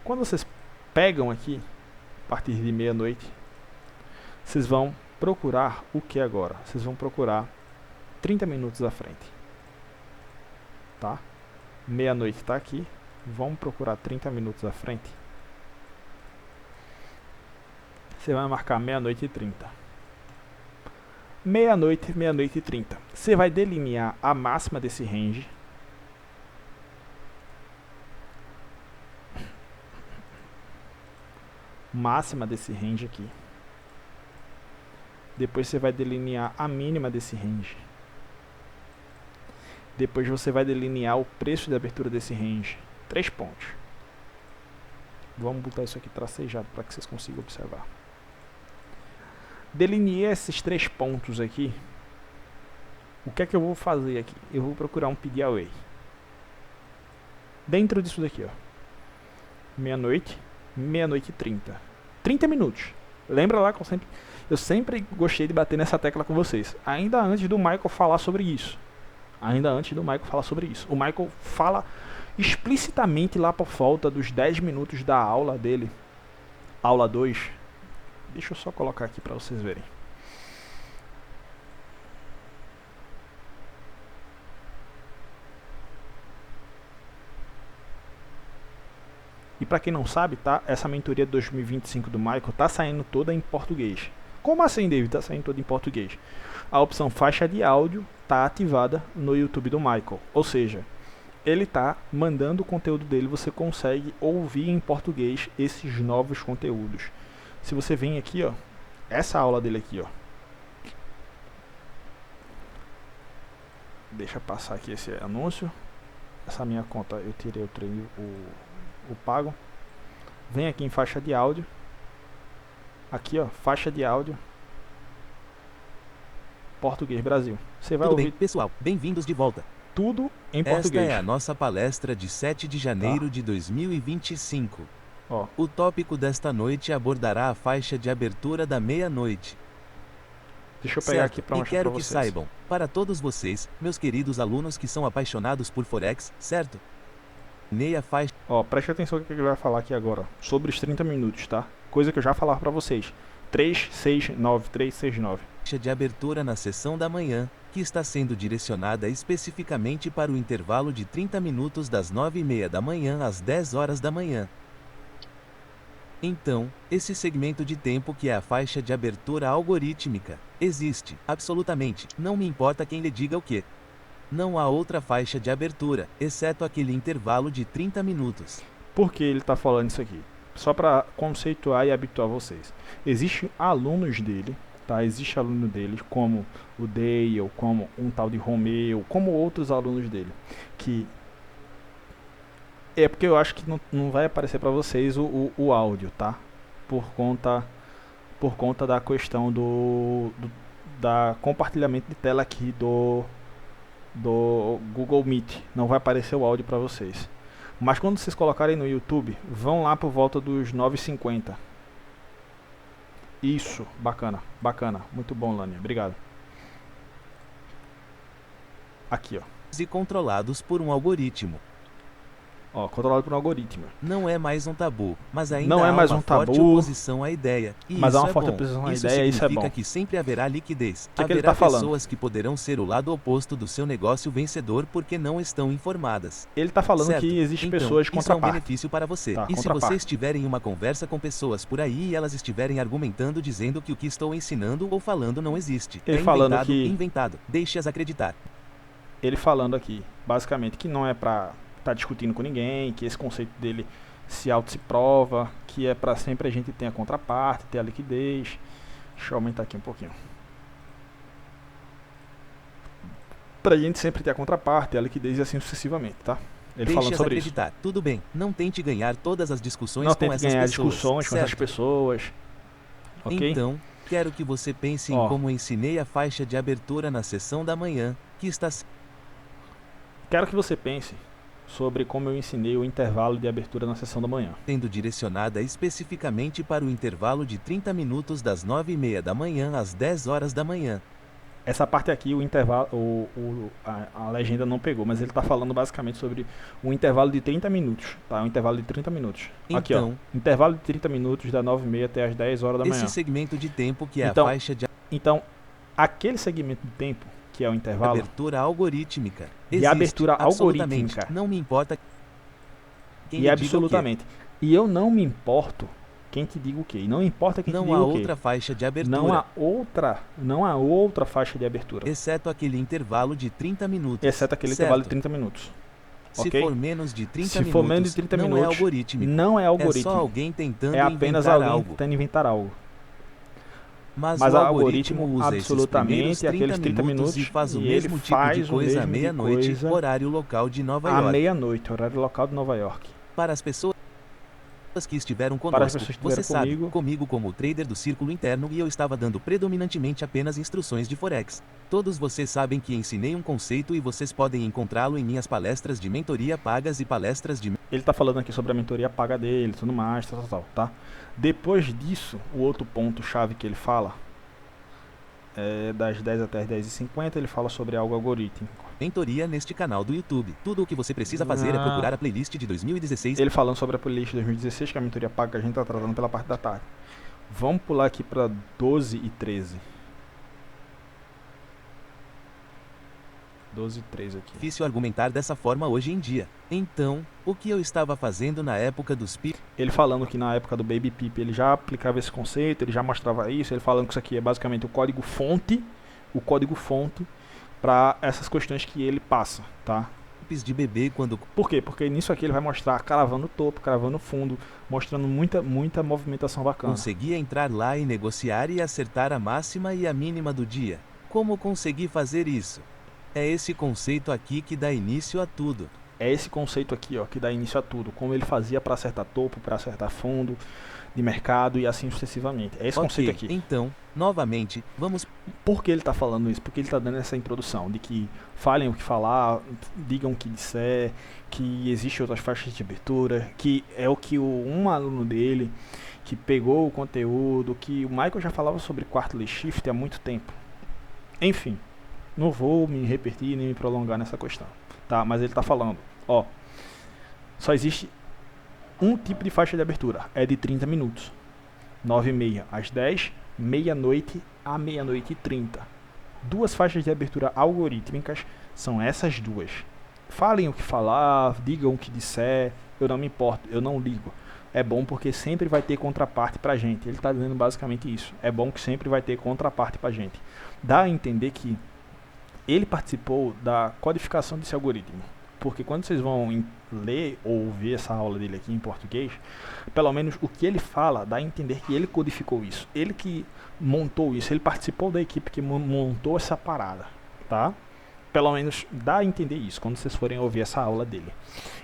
Quando vocês pegam aqui, a partir de meia-noite, vocês vão procurar o que agora? Vocês vão procurar 30 minutos à frente. Tá? Meia-noite está aqui. Vamos procurar 30 minutos à frente. Você vai marcar meia-noite e 30. Meia-noite e 30. Você vai delinear a máxima desse range. Máxima desse range aqui. Depois você vai delinear a mínima desse range. Depois você vai delinear o preço de abertura desse range. 3 pontos. Vamos botar isso aqui tracejado para que vocês consigam observar. Delineei esses 3 pontos aqui. O que é que eu vou fazer aqui? Eu vou procurar um PD Away. Dentro disso daqui, ó. Meia-noite e 30. 30 minutos. Lembra lá que eu sempre gostei de bater nessa tecla com vocês. Ainda antes do Michael falar sobre isso. O Michael fala explicitamente lá por volta dos 10 minutos da aula dele. Aula 2. Deixa eu só colocar aqui para vocês verem. E para quem não sabe, tá? Essa mentoria 2025 do Michael tá saindo toda em português. Como assim, David? Tá saindo toda em português. A opção faixa de áudio tá ativada no YouTube do Michael. Ou seja, ele tá mandando o conteúdo dele, você consegue ouvir em português esses novos conteúdos. Se você vem aqui, ó, essa aula dele aqui, ó. Deixa passar aqui esse anúncio. essa minha conta, eu tirei o pago. Vem aqui em faixa de áudio. Aqui, ó, faixa de áudio. Português Brasil. Você vai Tudo ouvir bem, pessoal, bem-vindos de volta. tudo em Esta português. é a nossa palestra de 7 de janeiro de 2025. Ó, O tópico desta noite abordará a faixa de abertura da meia-noite. deixa eu pegar Certo, aqui para e mostrar quero para que vocês. saibam, para todos vocês, meus queridos alunos que são apaixonados por Forex, certo? Meia faixa Ó, preste atenção no que ele vai falar aqui agora. Sobre os 30 minutos, tá? Coisa que eu já falava para vocês. 369, 369. de abertura na sessão da manhã, que está sendo direcionada especificamente para o intervalo de 30 minutos das 9h30 da manhã às 10 horas da manhã. Então, esse segmento de tempo que é a faixa de abertura algorítmica, existe, absolutamente, não me importa quem lhe diga o que. Não há outra faixa de abertura, exceto aquele intervalo de 30 minutos. Por que ele está falando isso aqui? Só para conceituar e habituar vocês. Existem alunos dele, tá? Existe aluno dele, como o Dale, como um tal de Romeu, como outros alunos dele, que é porque eu acho que não vai aparecer para vocês o áudio, tá? Por conta da questão da compartilhamento de tela aqui do Google Meet. Não vai aparecer o áudio para vocês. Mas quando vocês colocarem no YouTube, vão lá por volta dos 9h50. Isso, bacana, bacana. Muito bom, Lânia. Obrigado. Aqui, ó. E controlados por um algoritmo. Ó, controlado por um algoritmo. Não é mais um tabu, mas ainda Não é há mais uma um forte tabu, oposição à ideia. E mas há isso uma é forte bom. oposição à Isso ideia, isso é significa bom. que sempre haverá liquidez. Que ele Haverá tá falando? pessoas que poderão ser o lado oposto do seu negócio vencedor porque não estão informadas. Ele está falando Certo. que existem Então, pessoas isso é um contraparte. benefício para você. Tá, E se contraparte. você estiver em uma conversa com pessoas por aí e elas estiverem argumentando dizendo que o que estou ensinando ou falando não existe, Ele é falando inventado, que- inventado, deixe-as acreditar. Ele falando aqui, basicamente, que não é pra estar discutindo com ninguém, que esse conceito dele se prova, que é pra sempre a gente ter a contraparte, ter a liquidez. Deixa eu aumentar aqui um pouquinho. Pra gente sempre ter a contraparte, a liquidez e assim sucessivamente, tá? Ele falando Deixe-as sobre isso. acreditar. Tudo bem, não tente ganhar todas as discussões Não com tente essas ganhar pessoas. discussões com essas certo? pessoas. Ok? Então, quero que você pense Ó. em como ensinei a faixa de abertura na sessão da manhã, que está Quero que você pense sobre como eu ensinei o intervalo de abertura na sessão da manhã. sendo direcionada especificamente para o intervalo de 30 minutos das 9h30 da manhã às 10 horas da manhã. Essa parte aqui, o intervalo, a legenda não pegou, mas ele está falando basicamente sobre um intervalo de 30 minutos, tá? Um intervalo de 30 minutos. Aqui, ó. Então, Intervalo de 30 minutos da 9h30 até as 10 horas da manhã. esse segmento de tempo que é Então, a faixa de Então, aquele segmento de tempo, que é o intervalo, abertura algorítmica, De existe, abertura absolutamente, algorítmica. não me importa quem e lhe diga o quê. absolutamente. E eu não me importo quem te diga o quê. E não importa quem te Não diga há o quê. outra faixa de abertura, Não há outra faixa de abertura. exceto aquele intervalo de 30 minutos. Exceto aquele certo? intervalo de 30 minutos. Se ok? for menos de 30 Se minutos, for menos de 30 não é minutos, algorítmico. Não é É algoritmo. só alguém tentando É apenas inventar alguém algo. tentando inventar algo. Mas Mas o o algoritmo algoritmo, usa absolutamente, esses primeiros aqueles 30 minutos, e faz o e mesmo ele tipo faz de o coisa à mesmo de meia-noite, coisa horário local de Nova à York. meia-noite, horário local de Nova York. Para as pessoas que estiveram Para as conosco, pessoas que você estiveram sabe, comigo. comigo como o trader do círculo interno e eu estava dando predominantemente apenas instruções de Forex. Todos vocês sabem que ensinei um conceito e vocês podem encontrá-lo em minhas palestras de mentoria pagas e palestras de Ele está falando aqui sobre a mentoria paga dele, tudo mais, tal, tá? Depois disso, o outro ponto chave que ele fala é das 10 até as 10h50, ele fala sobre algo algorítmico. mentoria neste canal do YouTube. Tudo o que você precisa fazer é Ah. procurar a playlist de 2016. Ele falando sobre a playlist 2016, que é a mentoria paga que a gente está tratando pela parte da tarde. Vamos pular aqui para 12 e 13. 12 e 13 aqui. Difícil argumentar dessa forma hoje em dia. Então, o que eu estava fazendo na época dos PIP? Ele falando que na época do Baby Pip ele já aplicava esse conceito, ele já mostrava isso, ele falando que isso aqui é basicamente o código fonte para essas questões que ele passa, tá? de bebê quando Por quê? Porque nisso aqui ele vai mostrar cravando o topo, cravando o fundo, mostrando muita movimentação bacana. conseguia entrar lá e negociar e acertar a máxima e a mínima do dia. Como consegui fazer isso? É esse conceito aqui que dá início a tudo. É esse conceito aqui, ó, que dá início a tudo. Como ele fazia para acertar topo, para acertar fundo de mercado e assim sucessivamente. É esse conceito aqui. Então, novamente, vamos... Por que ele está falando isso? Porque ele está dando essa introdução de que falem o que falar, digam o que disser, que existem outras faixas de abertura, que é o que um aluno dele, que pegou o conteúdo, que o Michael já falava sobre quarterly shift há muito tempo. Enfim, não vou me repetir nem me prolongar nessa questão, tá? Mas ele está falando, ó, só existe um tipo de faixa de abertura, é de 30 minutos, 9h30 às 10, meia-noite a meia-noite e 30. Duas faixas de abertura algorítmicas são essas duas. Falem o que falar, digam o que disser, eu não me importo, eu não ligo. É bom porque sempre vai ter contraparte pra gente. Ele está dizendo basicamente isso. É bom que sempre vai ter contraparte pra gente. Dá a entender que ele participou da codificação desse algoritmo. Porque quando vocês vão ler ou ver essa aula dele aqui em português, pelo menos o que ele fala dá a entender que ele codificou isso. Ele que montou isso, ele participou da equipe que montou essa parada, tá? Pelo menos dá a entender isso quando vocês forem ouvir essa aula dele.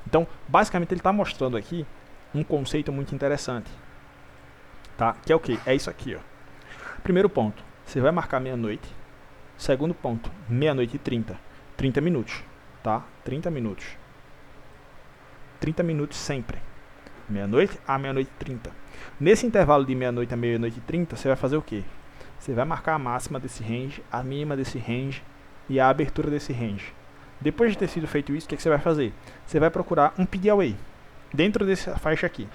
Então, basicamente ele está mostrando aqui um conceito muito interessante, tá? Que é o que? É isso aqui, ó. Primeiro ponto, você vai marcar meia-noite. Segundo ponto, meia-noite e 30. 30 minutos, tá? 30 minutos. 30 minutos sempre. Meia-noite a meia-noite e 30. Nesse intervalo de meia-noite a meia-noite e 30, você vai fazer o quê? Você vai marcar a máxima desse range, a mínima desse range e a abertura desse range. Depois de ter sido feito isso, o que você vai fazer? Você vai procurar um PDAway dentro dessa faixa aqui,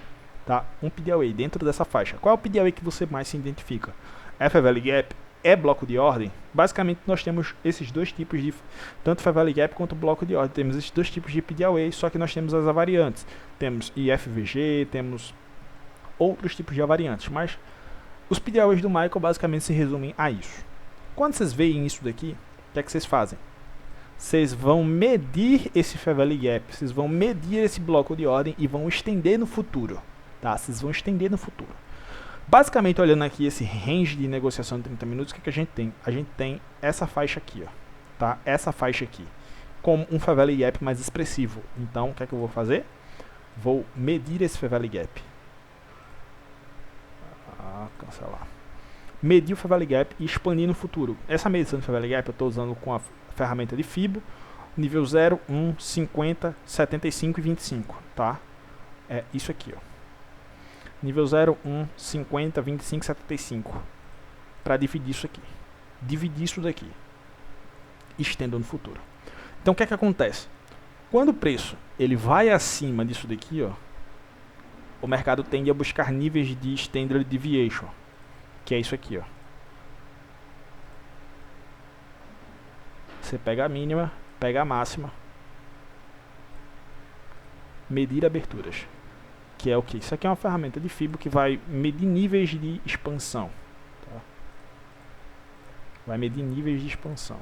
tá? Um PDAway dentro dessa faixa. Qual é o PDAway que você mais se identifica? É Fair Gap? É bloco de ordem? Basicamente nós temos esses dois tipos de, tanto Fair Gap quanto bloco de ordem. Temos esses dois tipos de PDAway, só que nós temos as variantes. Temos IFVG, temos outros tipos de variantes, mas os PDAways do Michael basicamente se resumem a isso. Quando vocês veem isso daqui, o que é que vocês fazem? Vocês vão medir esse Fair Gap, vocês vão medir esse bloco de ordem e vão estender no futuro, tá? Vocês vão estender no futuro. Basicamente, olhando aqui esse range de negociação de 30 minutos, o que a gente tem? A gente tem essa faixa aqui, ó, tá? Essa faixa aqui, como um Fair Gap mais expressivo. Então, o que é que eu vou fazer? Vou medir esse Fair Gap. Cancelar. Medir o Fair Gap e expandir no futuro. Essa medição do Fair Gap eu estou usando com a ferramenta de FIBO, nível 0, 1, 50, 75 e 25, tá? É isso aqui, ó. Nível 0, 1, 50, 25, 75. Para dividir isso aqui. Dividir isso daqui. Estendo no futuro. Então o que é que acontece? Quando o preço ele vai acima disso daqui, ó, o mercado tende a buscar níveis de Standard Deviation, que é isso aqui, ó. Você pega a mínima, pega a máxima, medir aberturas, que é o que? Isso aqui é uma ferramenta de FIBO que vai medir níveis de expansão, tá? Vai medir níveis de expansão.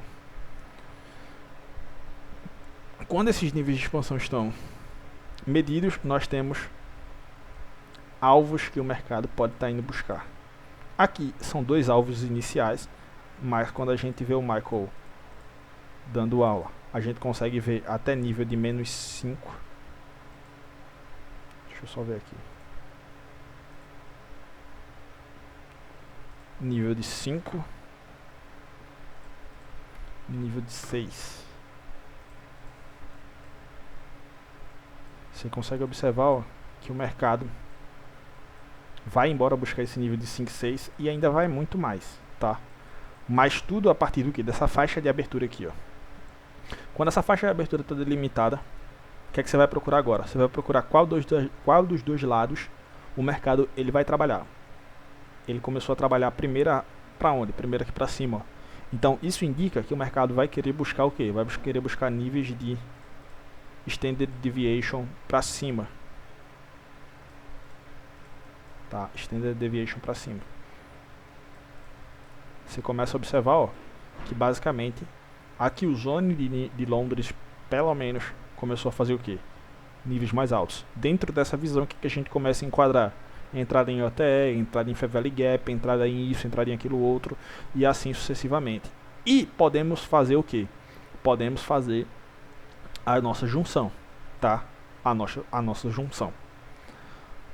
Quando esses níveis de expansão estão medidos, nós temos alvos que o mercado pode estar indo buscar. Aqui são dois alvos iniciais, mas quando a gente vê o Michael dando aula, a gente consegue ver até nível de menos 5. Deixa eu só ver aqui. Nível de 5. Nível de 6. Você consegue observar, ó, que o mercado vai embora buscar esse nível de 5, 6 e ainda vai muito mais, tá? Mas tudo a partir do que? Dessa faixa de abertura aqui, ó. Quando essa faixa de abertura está delimitada, o que é que você vai procurar agora? Você vai procurar qual dos dois lados o mercado ele vai trabalhar. Ele começou a trabalhar primeiro para onde? Primeiro aqui para cima, ó. Então isso indica que o mercado vai querer buscar o quê? Vai querer buscar níveis de Standard Deviation para cima. Tá? Standard Deviation para cima. Você começa a observar, ó, que basicamente aqui o Zone de Londres, pelo menos, começou a fazer o quê? Níveis mais altos. Dentro dessa visão, o que a gente começa a enquadrar? Entrada em OTE, entrada em Fair Gap, entrada em isso, entrada em aquilo outro, e assim sucessivamente. E podemos fazer o quê? Podemos fazer a nossa junção. tá? A nossa junção,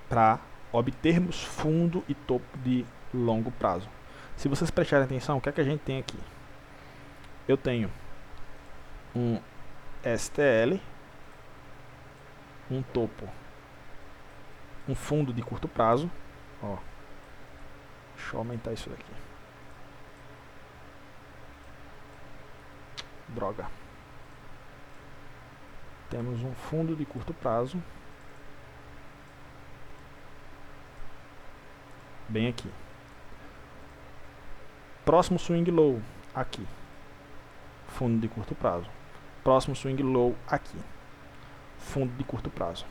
para obtermos fundo e topo de longo prazo. Se vocês prestarem atenção, o que é que a gente tem aqui? Eu tenho um STL, um topo, um fundo de curto prazo. Ó, deixa eu aumentar isso daqui. Droga. Temos um fundo de curto prazo, bem aqui. Próximo swing low, aqui. Fundo de curto prazo. Próximo swing low, aqui. Fundo de curto prazo.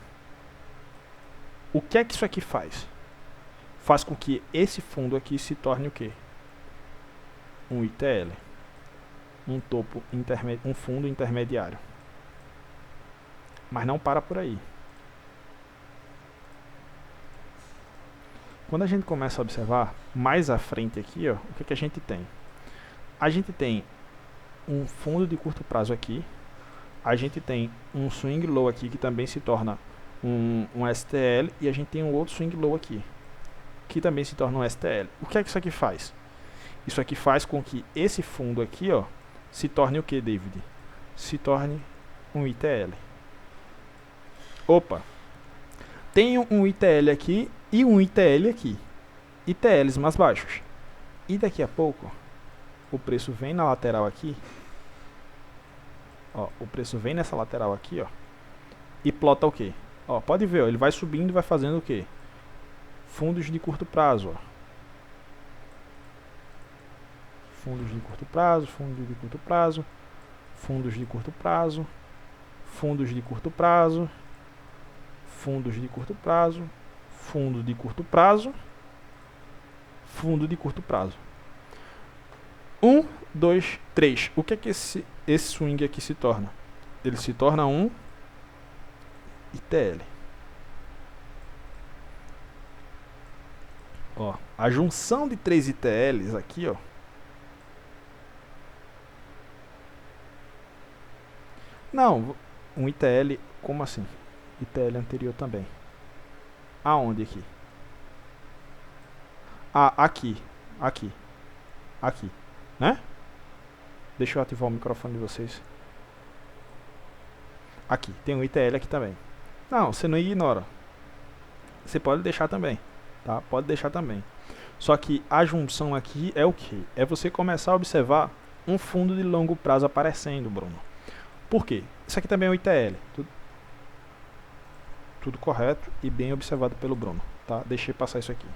O que é que isso aqui faz? Faz com que esse fundo aqui se torne o quê? Um ITL. Um topo intermédio, um fundo intermediário. Mas não para por aí. Quando a gente começa a observar mais à frente aqui, ó, o que, que a gente tem? A gente tem um fundo de curto prazo aqui. A gente tem um swing low aqui que também se torna um STL. E a gente tem um outro swing low aqui que também se torna um STL. O que é que isso aqui faz? Isso aqui faz com que esse fundo aqui, ó, se torne o que, David? Se torne um ITL. Opa! Tenho um ITL aqui e um ITL aqui. ITLs mais baixos. E daqui a pouco, o preço vem na lateral aqui. Ó, o preço vem nessa lateral aqui, ó. E plota o quê? Ó, pode ver, ó, ele vai subindo e vai fazendo o quê? Fundos de curto prazo, ó. Fundos de curto prazo, fundos de curto prazo, fundos de curto prazo, fundos de curto prazo, fundos de curto prazo, fundo de curto prazo, fundo de curto prazo. 1, 2, 3. O que é que esse swing aqui se torna? Ele se torna um ITL. Ó, a junção de 3 ITLs aqui, ó. Não, um ITL, como assim? ITL anterior também. Aonde aqui? Ah, aqui, né? Deixa eu ativar o microfone de vocês. Aqui, tem um ITL aqui também. Não, você não ignora. Você pode deixar também, tá? Pode deixar também. Só que a junção aqui é o que? É você começar a observar um fundo de longo prazo aparecendo, Bruno. Por quê? Isso aqui também é um ITL. Tudo correto e bem observado pelo Bruno, tá? Deixei passar isso aqui.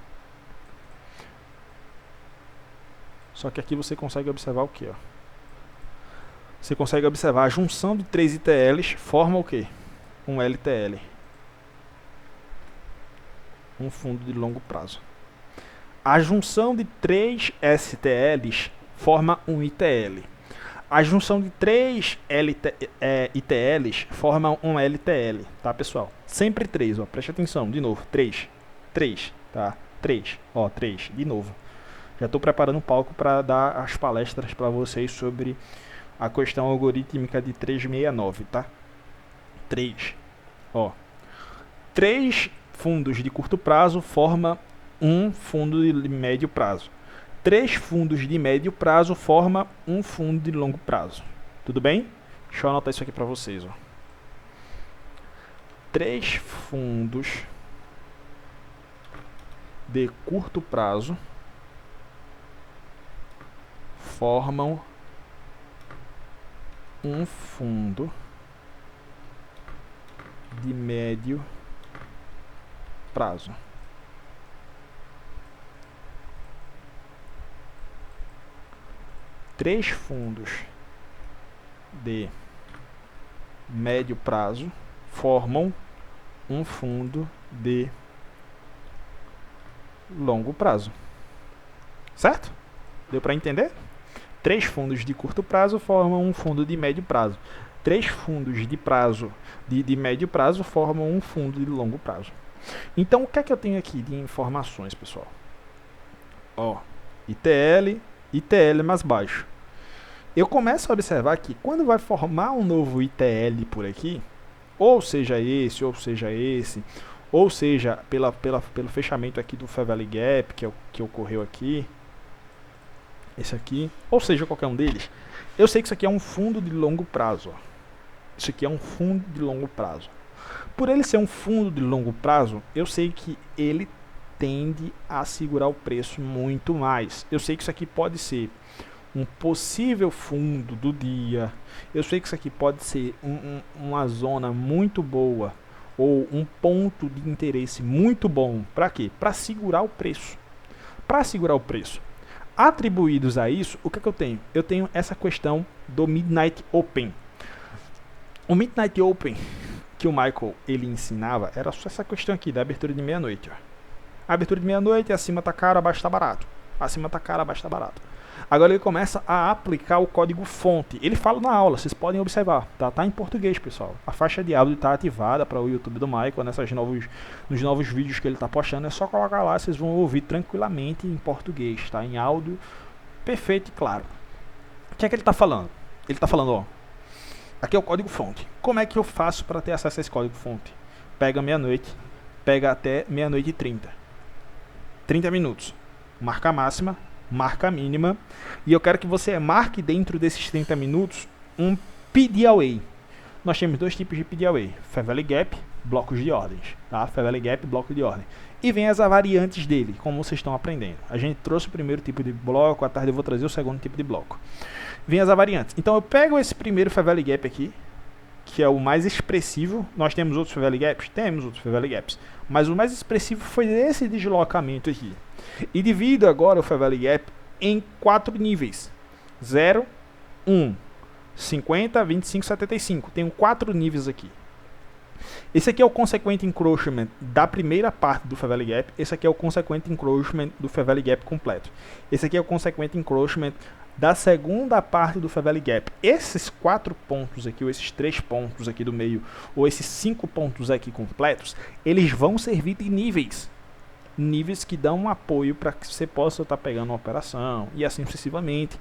Só que aqui você consegue observar o que, ó? Você consegue observar a junção de 3 ITLs forma o que? Um LTL. Um fundo de longo prazo. A junção de 3 STLs forma um ITL. A junção de 3 ITLs forma um LTL, tá, pessoal? Sempre 3, ó, preste atenção, de novo, 3, tá? 3, ó, 3, de novo. Já estou preparando um palco para dar as palestras para vocês sobre a questão algorítmica de 369, tá? 3, ó. 3 fundos de curto prazo formam um fundo de médio prazo. 3 fundos de médio prazo formam um fundo de longo prazo. Tudo bem? Deixa eu anotar isso aqui para vocês, ó. 3 fundos de curto prazo formam um fundo de médio prazo. Três fundos de médio prazo formam um fundo de longo prazo. Certo? Deu para entender? 3 fundos de curto prazo formam um fundo de médio prazo. 3 fundos de prazo de médio prazo formam um fundo de longo prazo. Então, o que é que eu tenho aqui de informações, pessoal? Ó, ITL mais baixo. Eu começo a observar que quando vai formar um novo ITL por aqui, ou seja esse, ou seja pelo fechamento aqui do Fair Valley Gap, que é o que ocorreu aqui, esse aqui, ou seja qualquer um deles, eu sei que isso aqui é um fundo de longo prazo. Ó. Isso aqui é um fundo de longo prazo. Por ele ser um fundo de longo prazo, eu sei que ele tende a segurar o preço muito mais. Eu sei que isso aqui pode ser um possível fundo do dia. Eu sei que isso aqui pode ser uma zona muito boa ou um ponto de interesse muito bom. Para quê? Para segurar o preço. Para segurar o preço. Atribuídos a isso, o que é que eu tenho? Eu tenho essa questão do Midnight Open. O Midnight Open que o Michael ele ensinava era só essa questão aqui da abertura de meia-noite. A abertura de meia-noite, acima tá caro, abaixo tá barato. Acima tá caro, abaixo tá barato. Agora ele começa a aplicar o código fonte. Ele fala na aula, vocês podem observar. Tá em português, pessoal. A faixa de áudio está ativada para o YouTube do Michael, nos novos vídeos que ele está postando. É só colocar lá, vocês vão ouvir tranquilamente em português, tá? Em áudio perfeito e claro. O que é que ele está falando? Ele está falando, ó. Aqui é o código fonte. Como é que eu faço para ter acesso a esse código fonte? Pega meia-noite, pega até meia-noite e 30. 30 minutos. Marca máxima, marca mínima. E eu quero que você marque dentro desses 30 minutos um PDAway. Nós temos dois tipos de PDAway. Fair Valley Gap, blocos de ordens. Tá? Fair Valley Gap, bloco de ordem. E vem as variantes dele, como vocês estão aprendendo. A gente trouxe o primeiro tipo de bloco, à tarde eu vou trazer o segundo tipo de bloco. Vem as variantes. Então eu pego esse primeiro Fair Valley Gap aqui, que é o mais expressivo. Nós temos outros Fair Valley Gaps? Temos outros Fair Valley Gaps. Mas o mais expressivo foi esse deslocamento aqui. E divido agora o Fair Valley Gap em 4 níveis. 0, 1, 50, 25, 75. Tenho 4 níveis aqui. Esse aqui é o consequent encroachment da primeira parte do Fair Valley Gap. Esse aqui é o consequent encroachment do Fair Valley Gap completo. Esse aqui é o consequent encroachment da segunda parte do Fair Valley Gap. Esses 4 pontos aqui, ou esses 3 pontos aqui do meio, ou esses 5 pontos aqui completos, eles vão servir de níveis. Níveis que dão um apoio para que você possa estar pegando uma operação e assim sucessivamente.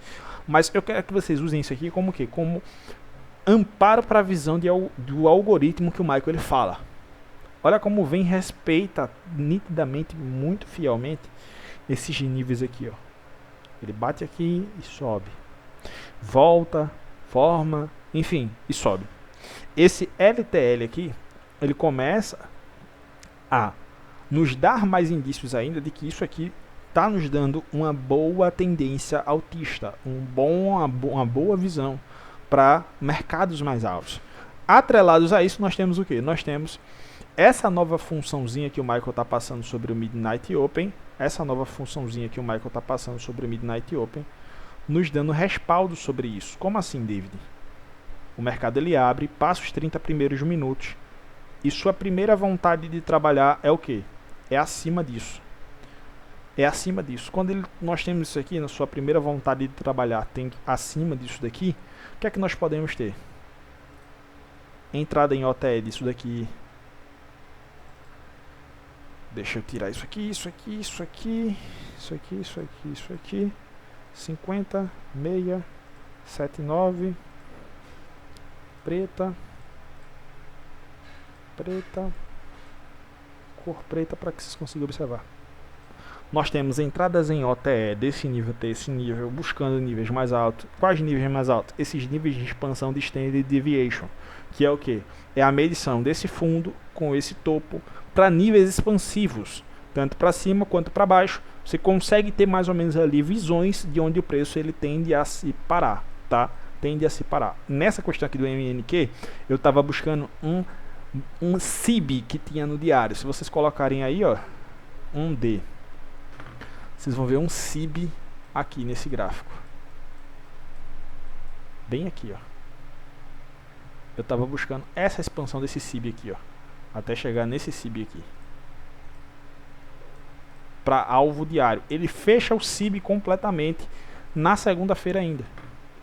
Mas eu quero que vocês usem isso aqui como o quê? Como amparo para a visão do algoritmo que o Michael ele fala. Olha como vem, respeita nitidamente, muito fielmente esses níveis aqui, ó. Ele bate aqui e sobe. Volta, forma, enfim, e sobe. Esse LTL aqui, ele começa a nos dar mais indícios ainda de que isso aqui está nos dando uma boa tendência altista, uma boa visão para mercados mais altos. Atrelados a isso, nós temos o que? Nós temos essa nova funçãozinha que o Michael está passando sobre o Midnight Open, nos dando respaldo sobre isso. Como assim, David? O mercado ele abre, passa os 30 primeiros minutos e sua primeira vontade de trabalhar é o quê? É acima disso. É acima disso. Quando nós temos isso aqui, na sua primeira vontade de trabalhar tem acima disso daqui, o que é que nós podemos ter? Entrada em OTE disso daqui. Deixa eu tirar isso aqui, isso aqui, isso aqui, isso aqui, isso aqui, isso aqui. 50, meia, 79, preta, cor preta para que vocês consigam observar. Nós temos entradas em OTE desse nível até esse nível, buscando níveis mais altos. Quais níveis mais altos? Esses níveis de expansão de Standard Deviation, que é o que? É a medição desse fundo com esse topo para níveis expansivos, tanto para cima quanto para baixo. Você consegue ter mais ou menos ali visões de onde o preço ele tende a se parar, tá? Tende a se parar. Nessa questão aqui do MNQ, eu estava buscando um CIB que tinha no diário. Se vocês colocarem aí, ó, 1D, vocês vão ver um CIB aqui nesse gráfico. Bem aqui, ó. Eu estava buscando essa expansão desse CIB aqui, ó, até chegar nesse CIB aqui. Para alvo diário. Ele fecha o CIB completamente na segunda-feira ainda.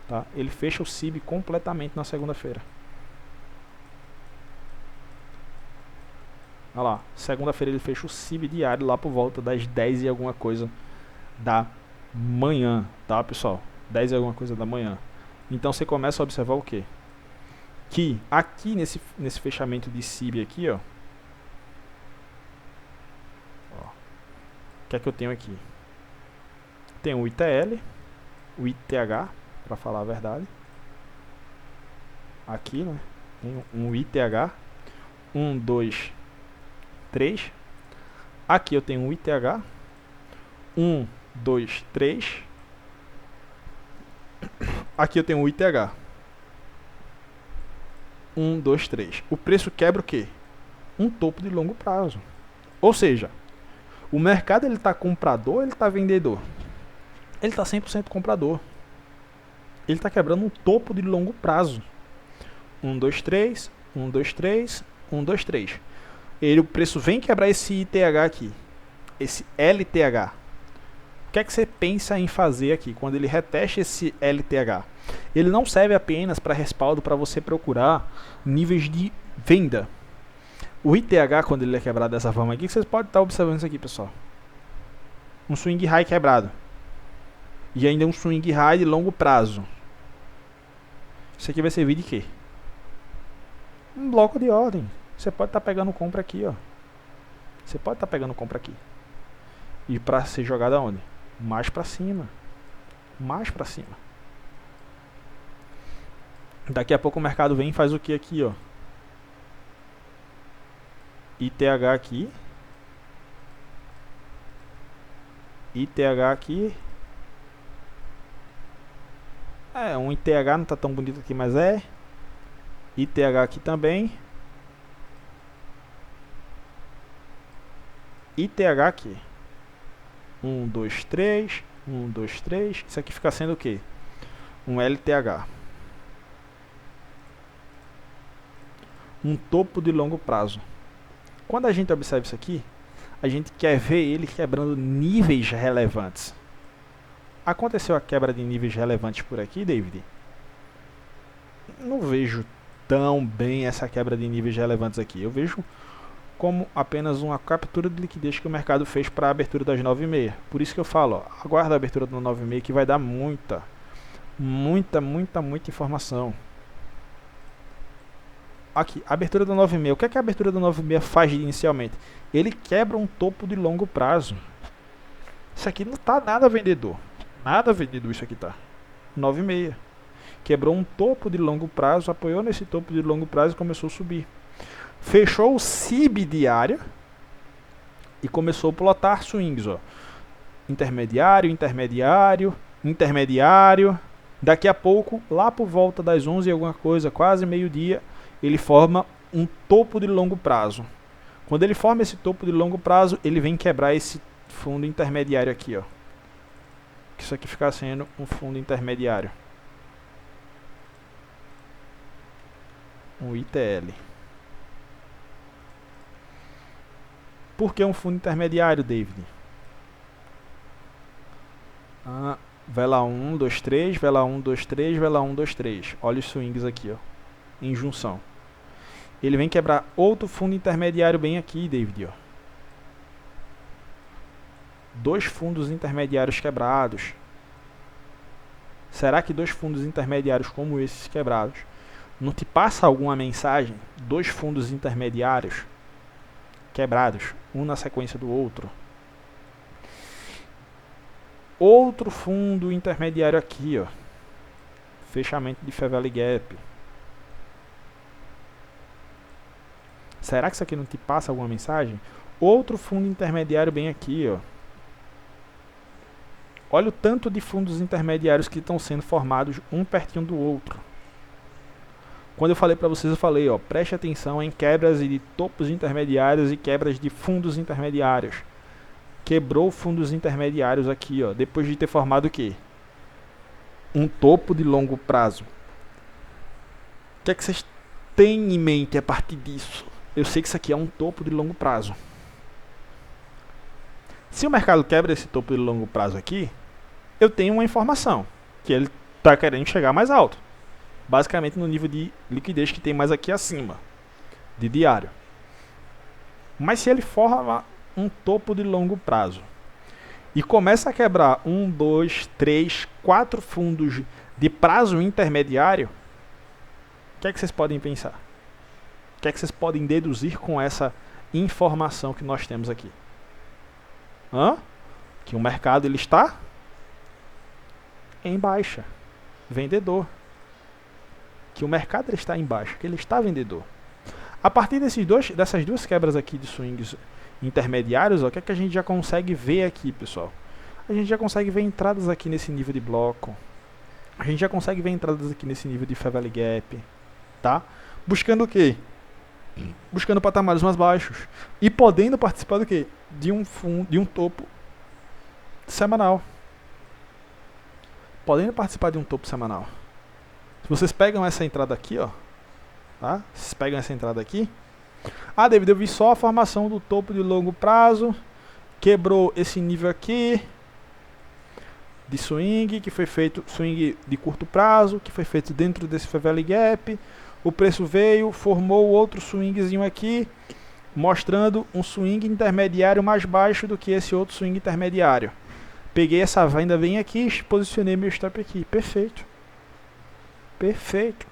Tá? Ele fecha o CIB completamente na segunda-feira. Olha lá. Segunda-feira ele fecha o CIB diário lá por volta das 10 e alguma coisa da manhã. Tá, pessoal? 10 e alguma coisa da manhã. Então você começa a observar o quê? que aqui nesse fechamento de SIB aqui, ó, o que é que eu tenho aqui? Tenho o ITL, o ITH, para falar a verdade. Aqui, né? Tem um ITH, 1, 2, 3. Aqui eu tenho um ITH, 1, 2, 3. Aqui eu tenho um ITH, 1, 2, 3. O preço quebra o quê? Um topo de longo prazo. Ou seja, o mercado ele está comprador ou ele está vendedor? Ele está 100% comprador. Ele está quebrando um topo de longo prazo. 1, 2, 3, 1, 2, 3, 1, 2, 3. O preço vem quebrar esse ITH aqui, esse LTH. O que é que você pensa em fazer aqui quando ele reteste esse LTH? Ele não serve apenas para respaldo para você procurar níveis de venda. O ITH, quando ele é quebrado dessa forma aqui, vocês podem estar observando isso aqui, pessoal. Um swing high quebrado. E ainda um swing high de longo prazo. Isso aqui vai servir de quê? Um bloco de ordem. Você pode estar pegando compra aqui, ó. Você pode estar pegando compra aqui. E para ser jogado aonde? Mais para cima. Mais para cima. Daqui a pouco o mercado vem e faz o que aqui, ó? ITH aqui. ITH aqui. Um ITH não tá tão bonito aqui, mas é. ITH aqui também. ITH aqui. 1, 2, 3. 1, 2, 3. Isso aqui fica sendo o quê? Um LTH. Um topo de longo prazo. Quando a gente observa isso aqui, a gente quer ver ele quebrando níveis relevantes. Aconteceu a quebra de níveis relevantes por aqui, David? Não vejo tão bem essa quebra de níveis relevantes aqui. Eu vejo como apenas uma captura de liquidez que o mercado fez para a abertura das 9h30. Por isso que eu falo, ó, aguarda a abertura do 9h30 que vai dar muita informação. Aqui, abertura do 9h30. O que é que a abertura do 9h30 faz inicialmente? Ele quebra um topo de longo prazo. Isso aqui não tá nada vendedor. Nada vendedor isso aqui tá. 9h30. Quebrou um topo de longo prazo, apoiou nesse topo de longo prazo e começou a subir. Fechou o SIB diário e começou a plotar swings, ó. Intermediário, intermediário, intermediário. Daqui a pouco, lá por volta das 11 e alguma coisa, quase meio-dia, ele forma um topo de longo prazo. Quando ele forma esse topo de longo prazo, ele vem quebrar esse fundo intermediário aqui, ó. Isso aqui fica sendo um fundo intermediário. Um ITL. Por que um fundo intermediário, David? Vela 1, 2, 3, vela 1, 2, 3, vela 1, 2, 3. Olha os swings aqui, ó, em junção. Ele vem quebrar outro fundo intermediário bem aqui, David, ó. Dois fundos intermediários quebrados. Será que dois fundos intermediários como esses quebrados não te passa alguma mensagem? Dois fundos intermediários quebrados, um na sequência do outro. Outro fundo intermediário aqui, ó. Fechamento de Fair Valley Gap. Será que isso aqui não te passa alguma mensagem? Outro fundo intermediário bem aqui, ó. Olha o tanto de fundos intermediários que estão sendo formados um pertinho do outro. Quando eu falei para vocês, eu falei, ó, preste atenção em quebras de topos intermediários e quebras de fundos intermediários. Quebrou fundos intermediários aqui, ó, depois de ter formado o quê? Um topo de longo prazo. O que é que vocês têm em mente a partir disso? Eu sei que isso aqui é um topo de longo prazo. Se o mercado quebra esse topo de longo prazo aqui, eu tenho uma informação, que ele está querendo chegar mais alto. Basicamente no nível de liquidez que tem mais aqui acima, de diário. Mas se ele forma um topo de longo prazo e começa a quebrar 1, 2, 3, 4 fundos de prazo intermediário, O que é que vocês podem pensar? O que é que vocês podem deduzir com essa informação que nós temos aqui? Que o mercado ele está em baixa, vendedor. Que o mercado ele está em baixa, que ele está vendedor. A partir dessas duas quebras aqui de swings intermediários, o que é que a gente já consegue ver aqui, pessoal? A gente já consegue ver entradas aqui nesse nível de bloco. A gente já consegue ver entradas aqui nesse nível de Fair Value Gap, tá? Buscando o quê? Buscando patamares mais baixos e podendo participar do quê? De um topo semanal. Podendo participar de um topo semanal. Se vocês pegam essa entrada aqui, ó, tá? Vocês pegam essa entrada aqui. Ah, David, eu vi só a formação do topo de longo prazo, quebrou esse nível aqui de swing, que foi feito swing de curto prazo, que foi feito dentro desse Fair Value Gap. O preço veio, formou outro swingzinho aqui, mostrando um swing intermediário mais baixo do que esse outro swing intermediário. Peguei essa venda bem aqui, posicionei meu stop aqui. Perfeito. Perfeito.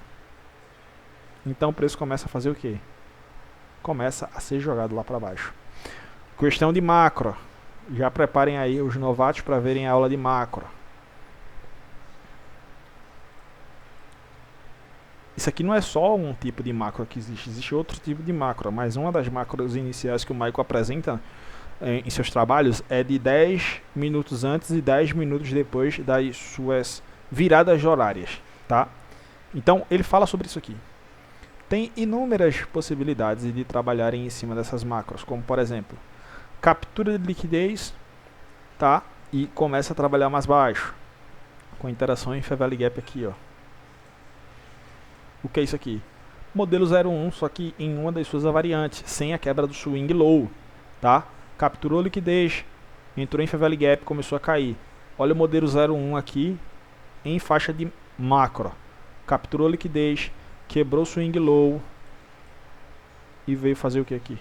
Então o preço começa a fazer o quê? Começa a ser jogado lá para baixo. Questão de macro. Já preparem aí os novatos para verem a aula de macro. Isso aqui não é só um tipo de macro que existe outro tipo de macro, mas uma das macros iniciais que o Michael apresenta em seus trabalhos é de 10 minutos antes e 10 minutos depois das suas viradas horárias, tá? Então ele fala sobre isso aqui. Tem inúmeras possibilidades de trabalharem em cima dessas macros, como por exemplo, captura de liquidez, tá? E começa a trabalhar mais baixo, com interação em Fair Value Gap aqui, ó. O que é isso aqui? Modelo 01, só que em uma das suas variantes, sem a quebra do swing low, tá? Capturou liquidez, entrou em Fair Value Gap, começou a cair. Olha o modelo 01 aqui, em faixa de macro. Capturou liquidez, quebrou o swing low e veio fazer o que aqui?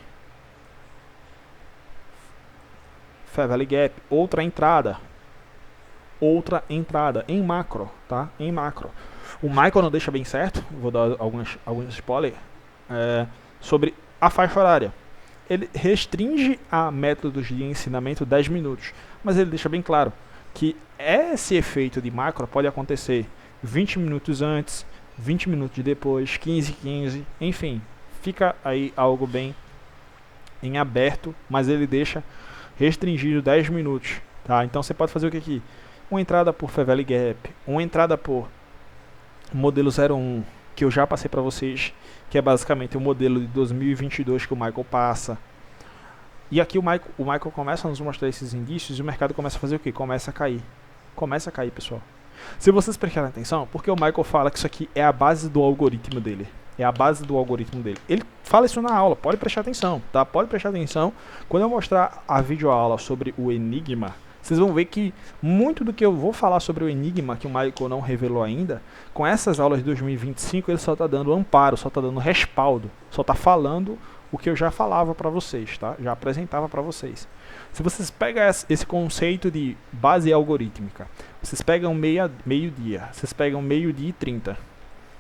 Fair Value Gap, outra entrada em macro, tá? Em macro. O Michael não deixa bem certo, vou dar alguns spoilers, sobre a faixa horária. Ele restringe a métodos de ensinamento 10 minutos, mas ele deixa bem claro que esse efeito de macro pode acontecer 20 minutos antes, 20 minutos depois, 15, enfim, fica aí algo bem em aberto, mas ele deixa restringido 10 minutos, tá? Então você pode fazer o que aqui? Uma entrada por Fair Value Gap, uma entrada por modelo 01, que eu já passei para vocês, que é basicamente o modelo de 2022 que o Michael passa. E aqui o Michael começa a nos mostrar esses indícios e o mercado começa a fazer o quê? Começa a cair. Começa a cair, pessoal. Se vocês prestarem atenção, porque o Michael fala que isso aqui é a base do algoritmo dele. É a base do algoritmo dele. Ele fala isso na aula, pode prestar atenção, tá? Pode prestar atenção. Quando eu mostrar a videoaula sobre o Enigma, vocês vão ver que muito do que eu vou falar sobre o Enigma, que o Michael não revelou ainda, com essas aulas de 2025, ele só está dando amparo, só está dando respaldo, só está falando o que eu já falava para vocês, tá? Já apresentava para vocês. Se vocês pegam esse conceito de base algorítmica, vocês pegam meio-dia, vocês pegam meio-dia e 30,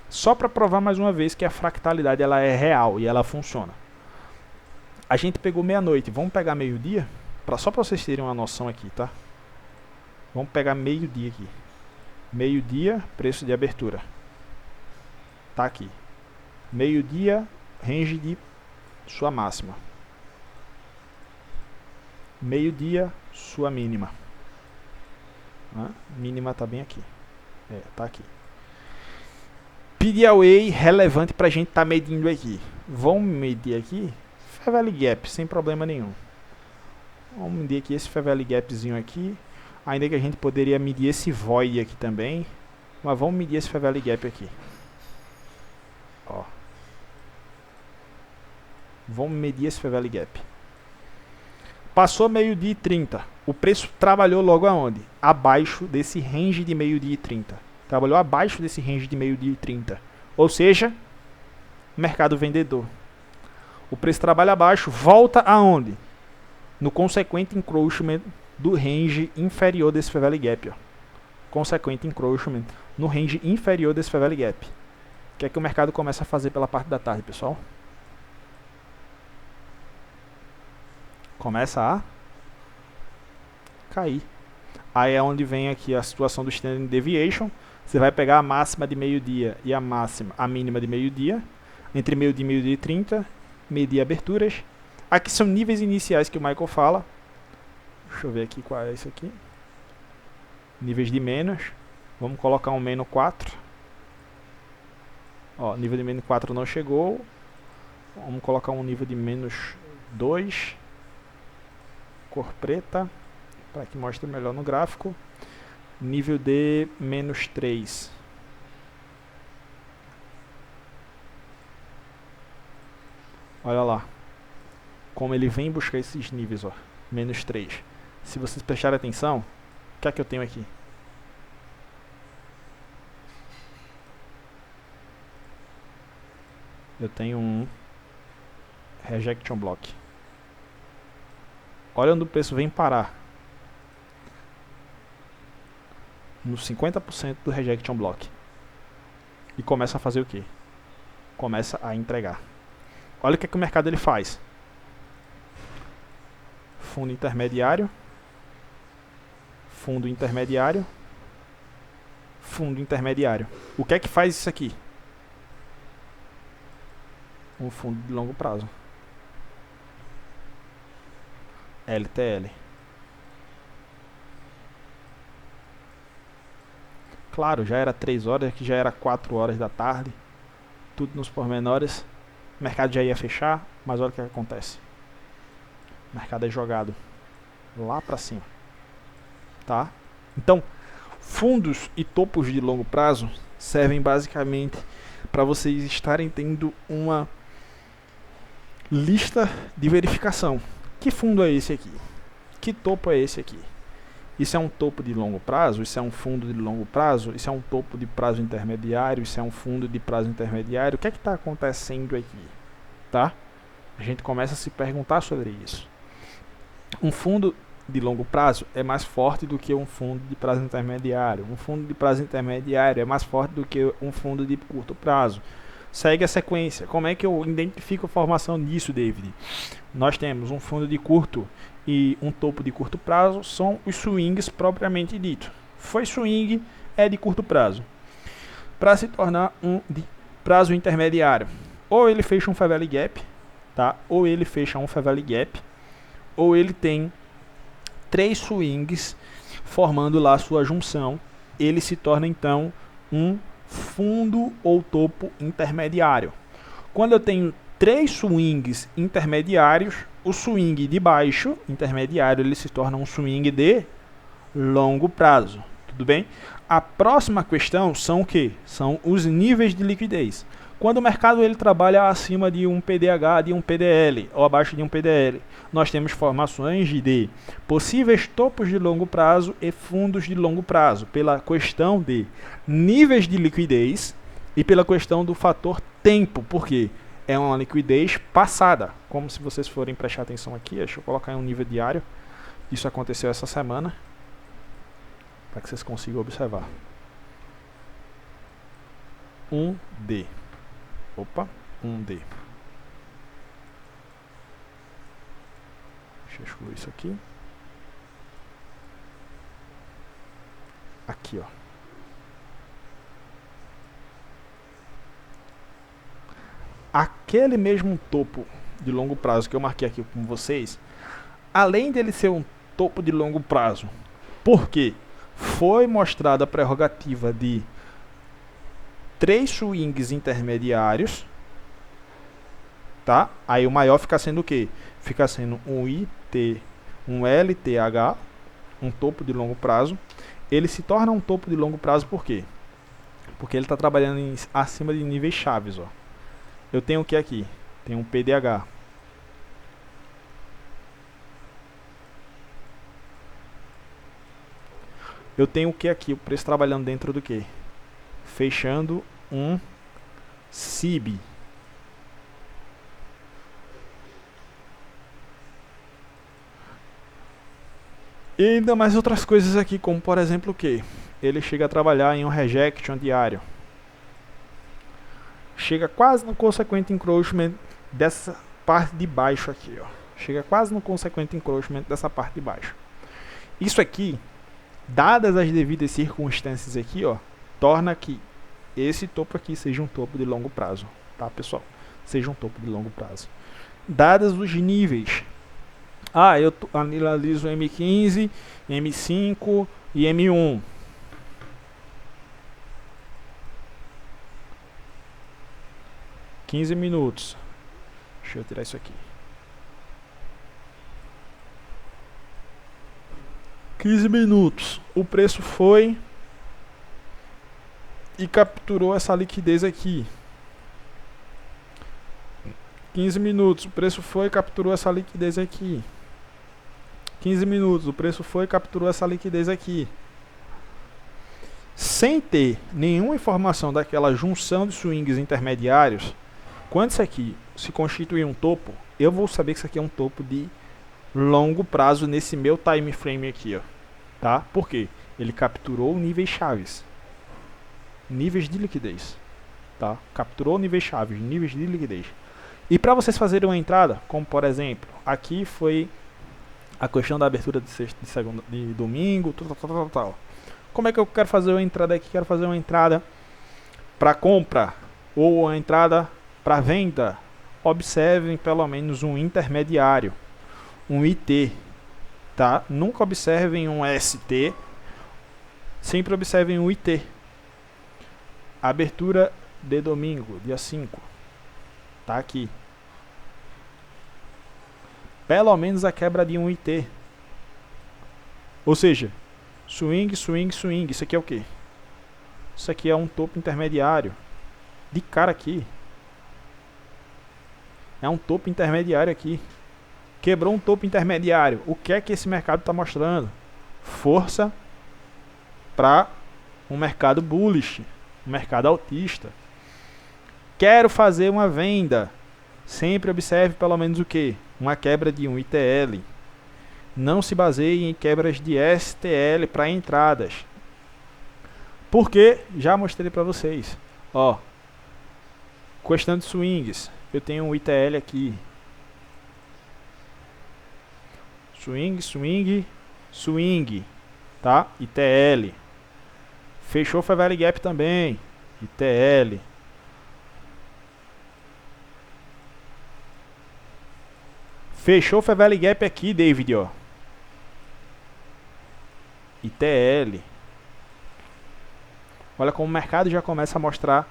só para provar mais uma vez que a fractalidade ela é real e ela funciona. A gente pegou meia-noite, vamos pegar meio-dia? Só para vocês terem uma noção aqui, tá? Vamos pegar meio-dia aqui. Meio-dia, preço de abertura. Tá aqui. Meio-dia, range de sua máxima. Meio-dia, sua mínima. Mínima tá bem aqui. Tá aqui. PDAway relevante pra gente tá medindo aqui. Vamos medir aqui. Fair Value Gap, sem problema nenhum. Vamos medir aqui esse Fair Value Gapzinho aqui. Ainda que a gente poderia medir esse void aqui também. Mas vamos medir esse Fair Value Gap aqui. Ó. Vamos medir esse Fair Value Gap. Passou meio-dia e 30. O preço trabalhou logo aonde? Abaixo desse range de meio-dia e 30. Trabalhou abaixo desse range de meio-dia e 30. Ou seja, mercado vendedor. O preço trabalha abaixo, volta aonde? No consequente encroachment do range inferior desse Fair Value Gap. Ó. Consequente encroachment no range inferior desse Fair Value Gap. O que é que o mercado começa a fazer pela parte da tarde, pessoal? Começa a cair. Aí é onde vem aqui a situação do Standing Deviation. Você vai pegar a máxima de meio-dia e a mínima de meio-dia, entre meio-dia e meio-dia e 30, medir aberturas. Aqui são níveis iniciais que o Michael fala. Deixa eu ver aqui qual é esse aqui. Níveis de menos. Vamos colocar um menos 4. Ó, nível de menos 4 não chegou. Vamos colocar um nível de menos 2. Cor preta, para que mostre melhor no gráfico. Nível de menos 3. Olha lá como ele vem buscar esses níveis, ó. Menos 3. Se vocês prestarem atenção, o que é que eu tenho aqui? Eu tenho um rejection block. Olha onde o preço vem parar. No 50% do rejection block. E começa a fazer o quê? Começa a entregar. Olha o que é que o mercado ele faz. Fundo intermediário. Fundo intermediário. Fundo intermediário. O que é que faz isso aqui? Um fundo de longo prazo. LTL. Claro, já era 3 horas, aqui já era 4 horas da tarde. Tudo nos pormenores. O mercado já ia fechar, mas olha o que acontece. O mercado é jogado lá para cima. Tá? Então, fundos e topos de longo prazo servem basicamente para vocês estarem tendo uma lista de verificação. Que fundo é esse aqui? Que topo é esse aqui? Isso é um topo de longo prazo? Isso é um fundo de longo prazo? Isso é um topo de prazo intermediário? Isso é um fundo de prazo intermediário? O que é que está acontecendo aqui? Tá? A gente começa a se perguntar sobre isso. Um fundo de longo prazo é mais forte do que um fundo de prazo intermediário. Um fundo de prazo intermediário é mais forte do que um fundo de curto prazo. Segue a sequência. Como é que eu identifico a formação disso, David? Nós temos um fundo de curto e um topo de curto prazo, são os swings propriamente dito. Foi swing, é de curto prazo. Para se tornar um de prazo intermediário, ou ele fecha um fair value gap, tá? Ou ele fecha um fair value gap, ou ele tem 3 swings formando lá a sua junção. Ele se torna então um fundo ou topo intermediário. Quando eu tenho 3 swings intermediários, o swing de baixo, intermediário, ele se torna um swing de longo prazo. Tudo bem? A próxima questão são o quê? São os níveis de liquidez. Quando o mercado ele trabalha acima de um PDH, de um PDL, ou abaixo de um PDL, nós temos formações de possíveis topos de longo prazo e fundos de longo prazo, pela questão de níveis de liquidez e pela questão do fator tempo. Por quê? É uma liquidez passada. Como se vocês forem prestar atenção aqui, deixa eu colocar em um nível diário. Isso aconteceu essa semana, para que vocês consigam observar. 1D. Opa, 1D. Deixa eu excluir isso aqui. Aqui, ó. Aquele mesmo topo de longo prazo que eu marquei aqui com vocês, além dele ser um topo de longo prazo, porque foi mostrada a prerrogativa de 3 swings intermediários, tá? Aí o maior fica sendo o quê? Fica sendo um IT, um LTH, um topo de longo prazo. Ele se torna um topo de longo prazo por quê? Porque ele está trabalhando acima de níveis chaves, ó. Eu tenho o que aqui? Tem um PDH. Eu tenho o que aqui? O preço trabalhando dentro do que? Fechando um CIB. E ainda mais outras coisas aqui, como por exemplo o que? Ele chega a trabalhar em um rejection diário. chega quase no consequent encroachment dessa parte de baixo aqui, ó. Chega quase no consequent encroachment dessa parte de baixo. Isso aqui, dadas as devidas circunstâncias aqui, ó, torna que esse topo aqui seja um topo de longo prazo, tá, pessoal? Seja um topo de longo prazo. Dadas os níveis, eu analiso M15, M5 e M1. $15 minutos. Deixa eu tirar isso aqui. 15 minutos. O preço foi e capturou essa liquidez aqui. 15 minutos. O preço foi e capturou essa liquidez aqui. 15 minutos. O preço foi e capturou essa liquidez aqui. Sem ter nenhuma informação daquela junção de swings intermediários, quando isso aqui se constituir um topo, eu vou saber que isso aqui é um topo de longo prazo nesse meu time frame aqui, ó, tá? Por quê? Ele capturou níveis chaves, níveis de liquidez, tá? Capturou níveis chaves, níveis de liquidez. E para vocês fazerem uma entrada, como por exemplo, aqui foi a questão da abertura de sexta, de segunda, de domingo, tal. Como é que eu quero fazer uma entrada aqui? Quero fazer uma entrada para compra ou uma entrada para venda. Observem pelo menos um intermediário, um IT, tá? Nunca observem um ST, sempre observem um IT. Abertura de domingo, dia 5, tá aqui. Pelo menos a quebra de um IT. Ou seja, swing, swing, swing. Isso aqui é o quê? Isso aqui é um topo intermediário. De cara aqui. É um topo intermediário aqui. Quebrou um topo intermediário. O que é que esse mercado está mostrando? Força para um mercado bullish, um mercado altista. Quero fazer uma venda. Sempre observe pelo menos o que? Uma quebra de um ITL. Não se baseie em quebras de STL para entradas. Porque já mostrei para vocês. Ó, questão de swings. Eu tenho um ITL aqui. Swing, swing, swing, tá? ITL. Fechou Fair Value Gap também. ITL. Fechou Fair Value Gap aqui, David, ó. ITL. Olha como o mercado já começa a mostrar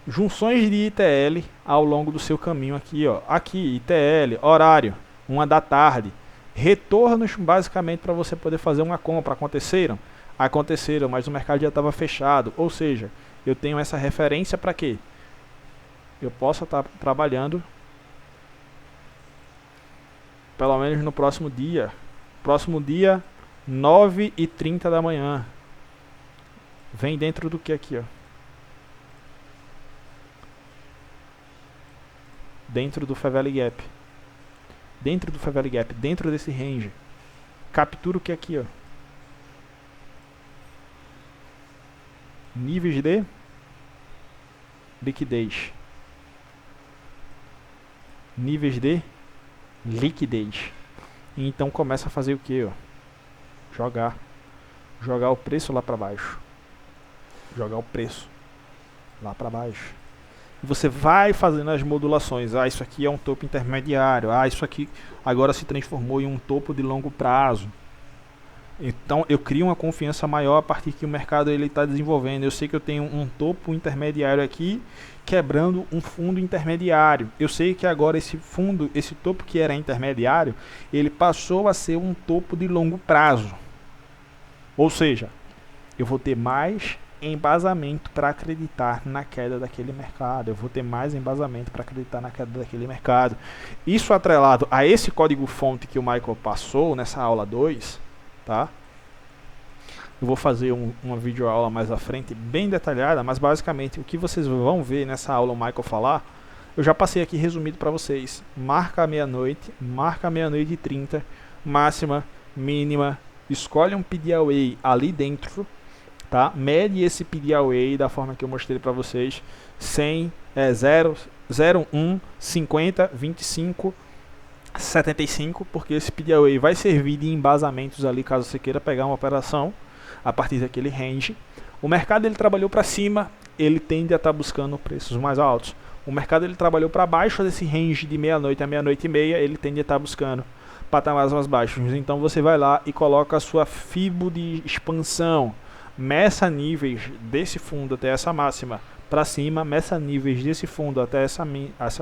junções de ITL ao longo do seu caminho aqui, ó. Aqui, ITL, horário, 1 da tarde. Retornos basicamente para você poder fazer uma compra. Aconteceram? Aconteceram, mas o mercado já estava fechado. Ou seja, eu tenho essa referência para quê? Eu possa estar trabalhando pelo menos no próximo dia. Próximo dia, 9h30 da manhã. Vem dentro do que aqui, ó? Dentro do Fair Value Gap. Dentro do Fair Value Gap, dentro desse range. Captura o que aqui, ó? Níveis de liquidez. Níveis de liquidez. E então começa a fazer o que, ó? Jogar o preço lá para baixo. Jogar o preço lá para baixo. Você vai fazendo as modulações. Isso aqui é um topo intermediário. Isso aqui agora se transformou em um topo de longo prazo. Então eu crio uma confiança maior a partir que o mercado ele está desenvolvendo. Eu sei que eu tenho um topo intermediário aqui quebrando um fundo intermediário. Eu sei que agora esse fundo, esse topo que era intermediário, ele passou a ser um topo de longo prazo. Ou seja, eu vou ter mais embasamento para acreditar na queda daquele mercado. Eu vou ter mais embasamento para acreditar na queda daquele mercado. Isso atrelado a esse código-fonte que o Michael passou nessa aula 2, tá? Eu vou fazer uma videoaula mais à frente, bem detalhada, mas basicamente o que vocês vão ver nessa aula o Michael falar, eu já passei aqui resumido para vocês. Marca a meia-noite, marca a meia-noite e 30, máxima, mínima, escolhe um PDAway ali dentro, tá? Mede esse PDAway da forma que eu mostrei para vocês, 100, 0, 0, 1, 50, 25, 75, porque esse PDAway vai servir de embasamentos ali caso você queira pegar uma operação a partir daquele range. O mercado ele trabalhou para cima, ele tende a estar buscando preços mais altos. O mercado ele trabalhou para baixo desse range de meia-noite a meia-noite e meia, ele tende a estar buscando patamares mais baixos. Então você vai lá e coloca a sua FIBO de expansão, meça níveis desse fundo até essa máxima para cima, meça níveis desse fundo até essa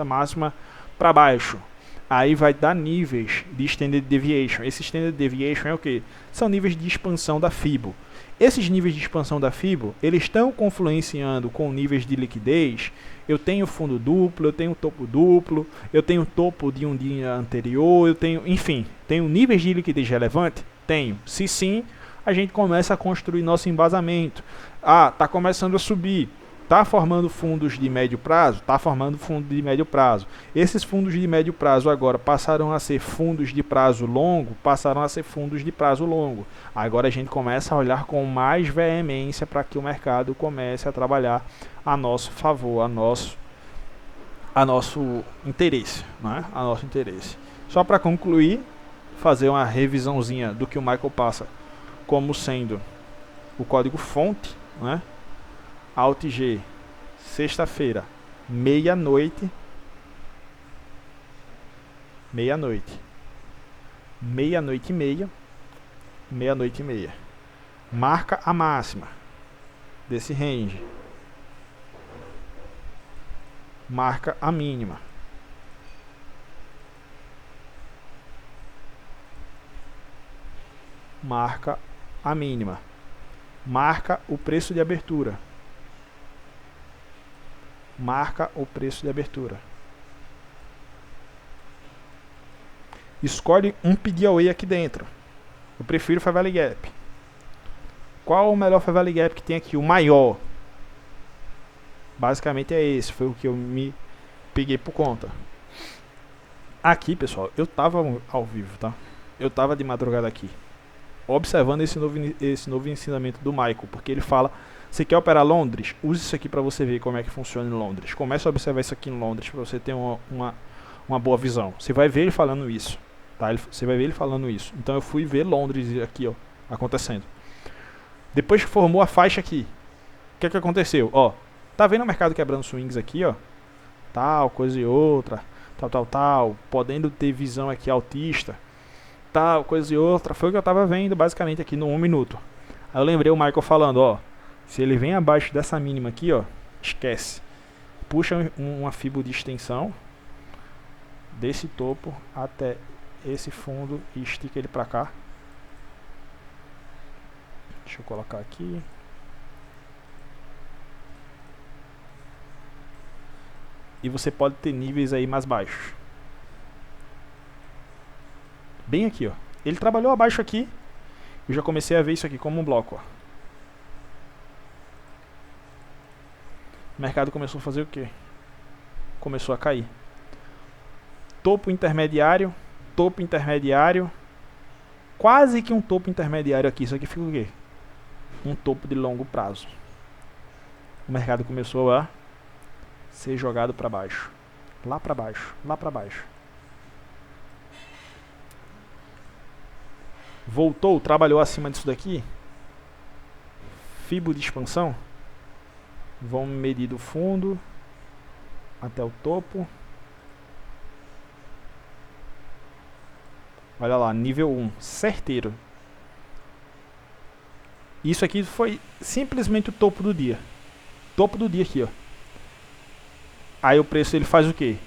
máxima para baixo. Aí vai dar níveis de Standard Deviation. Esse Standard Deviation é o que? São níveis de expansão da FIBO. Esses níveis de expansão da FIBO, eles estão confluenciando com níveis de liquidez. Eu tenho fundo duplo, eu tenho topo duplo, eu tenho topo de um dia anterior, eu tenho, enfim, tenho níveis de liquidez relevante? Tenho. Se sim, a gente começa a construir nosso embasamento. Ah, está começando a subir. Está formando fundos de médio prazo? Está formando fundos de médio prazo. Esses fundos de médio prazo agora passaram a ser fundos de prazo longo, passaram a ser fundos de prazo longo. Agora a gente começa a olhar com mais veemência para que o mercado comece a trabalhar a nosso favor, a nosso interesse, né? A nosso interesse. Só para concluir, fazer uma revisãozinha do que o Michael passa como sendo o código fonte, né? AltG, sexta-feira, meia-noite, meia-noite e meia, marca a máxima desse range, marca a mínima, marca a mínima, marca o preço de abertura, marca o preço de abertura. Escolhe um PDAway aqui dentro. Eu prefiro Fair Value Gap. Qual o melhor Fair Value Gap que tem aqui? O maior. Basicamente é esse. Foi o que eu me peguei por conta. Aqui, pessoal, eu tava ao vivo, tá? Eu tava de madrugada aqui, observando esse novo ensinamento do Michael, porque ele fala: você quer operar Londres? Use isso aqui para você ver como é que funciona em Londres. Comece a observar isso aqui em Londres para você ter uma boa visão. Você vai ver ele falando isso, tá? Você vai ver ele falando isso. Então eu fui ver Londres aqui, ó, acontecendo. Depois que formou a faixa aqui, o que é que aconteceu? Ó, tá vendo o mercado quebrando swings aqui, ó? Tal, coisa e outra, tal, podendo ter visão aqui altista, tal, coisa e outra. Foi o que eu tava vendo basicamente aqui no 1 minuto. Aí eu lembrei o Michael falando, ó, se ele vem abaixo dessa mínima aqui, ó, esquece. Puxa uma fibra de extensão desse topo até esse fundo e estica ele para cá. Deixa eu colocar aqui. E você pode ter níveis aí mais baixos. Bem aqui, ó. Ele trabalhou abaixo aqui. Eu já comecei a ver isso aqui como um bloco, ó. O mercado começou a fazer o quê? Começou a cair. Topo intermediário, quase que um topo intermediário aqui. Isso aqui fica o quê? Um topo de longo prazo. O mercado começou a ser jogado para baixo. Lá para baixo, lá para baixo. Voltou, trabalhou acima disso daqui. Fibra de expansão. Vamos medir do fundo até o topo. Olha lá, nível 1, certeiro. Isso aqui foi simplesmente o topo do dia. Topo do dia aqui, ó. Aí o preço ele faz o quê?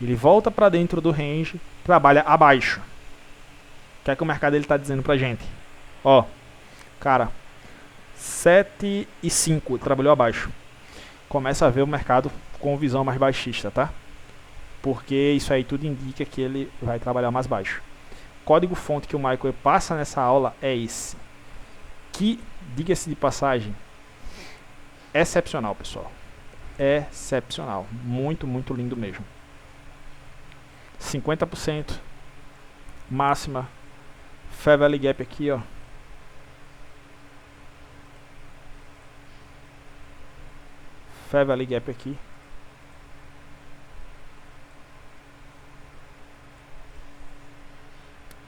Ele volta para dentro do range, trabalha abaixo. O que é que o mercado ele tá dizendo pra gente? Ó, cara, 7,5 trabalhou abaixo. Começa a ver o mercado com visão mais baixista, tá? Porque isso aí tudo indica que ele vai trabalhar mais baixo. Código fonte que o Michael passa nessa aula é esse. Que, diga-se de passagem, excepcional, pessoal. Excepcional. Muito, muito lindo mesmo. 50%. Máxima. Fair Value Gap aqui, ó. Fair Value Gap aqui.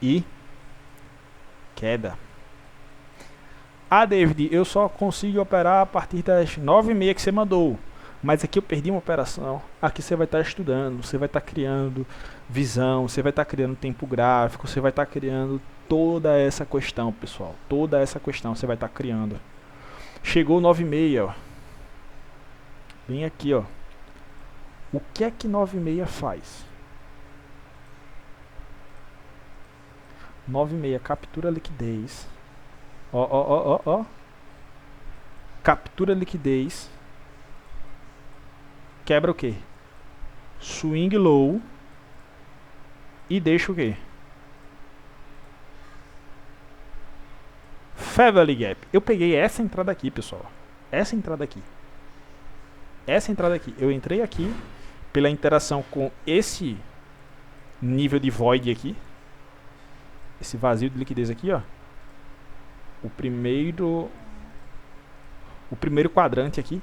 E queda. Ah, David, eu só consigo operar a partir das 9h30 que você mandou. Mas aqui eu perdi uma operação. Aqui você vai estar estudando, você vai estar criando visão, você vai estar criando tempo gráfico, você vai estar criando toda essa questão, pessoal. Toda essa questão você vai estar criando. Chegou 9h30, ó. Vem aqui, ó. O que é que 9h30 faz? 9h30, captura liquidez. Ó. Captura liquidez. Quebra o quê? Swing low. E deixa o quê? Fair Value Gap. Eu peguei essa entrada aqui, pessoal. Essa entrada aqui. Eu entrei aqui pela interação com esse nível de void aqui. Esse vazio de liquidez aqui, ó. O primeiro quadrante aqui,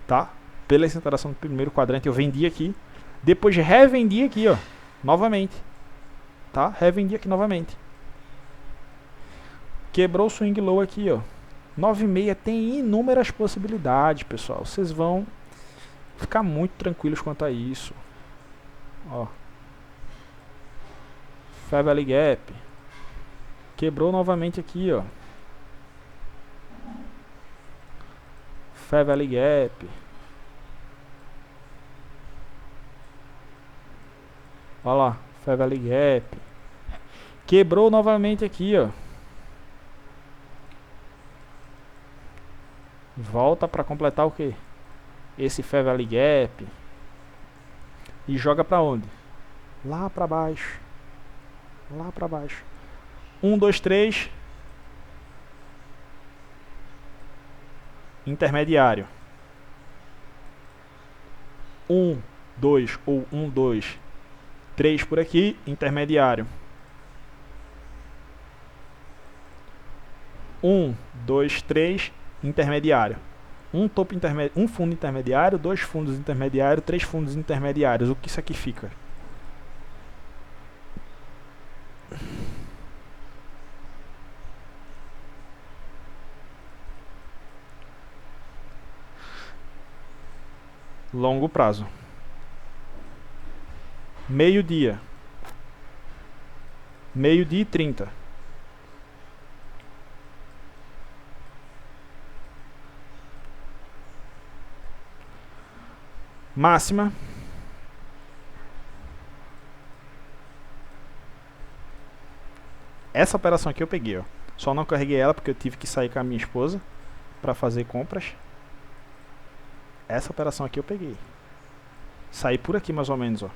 tá? Pela essa interação do primeiro quadrante eu vendi aqui. Depois revendi aqui, ó. Novamente. Tá? Revendi aqui novamente. Quebrou o swing low aqui, ó. 9h30 tem inúmeras possibilidades, pessoal. Vocês vão ficar muito tranquilos quanto a isso. Ó. Fair Value Gap. Quebrou novamente aqui, ó. Fair Value Gap. Olha lá, Fair Value Gap. Quebrou novamente aqui, ó. Volta para completar o que? Esse Fair Value Gap. E joga para onde? Lá para baixo. Lá para baixo. 1, 2, 3. Intermediário. 1, 2 ou 1, 2, 3 por aqui, intermediário. 1, 2, 3, intermediário. Um topo intermediário, um fundo intermediário, 2 fundos intermediários, 3 fundos intermediários. O que isso aqui fica? Longo prazo. Meio-dia. Meio-dia e 30. Máxima. Essa operação aqui eu peguei, ó. Só não carreguei ela porque eu tive que sair com a minha esposa para fazer compras. Essa operação aqui eu peguei. Saí por aqui mais ou menos, ó.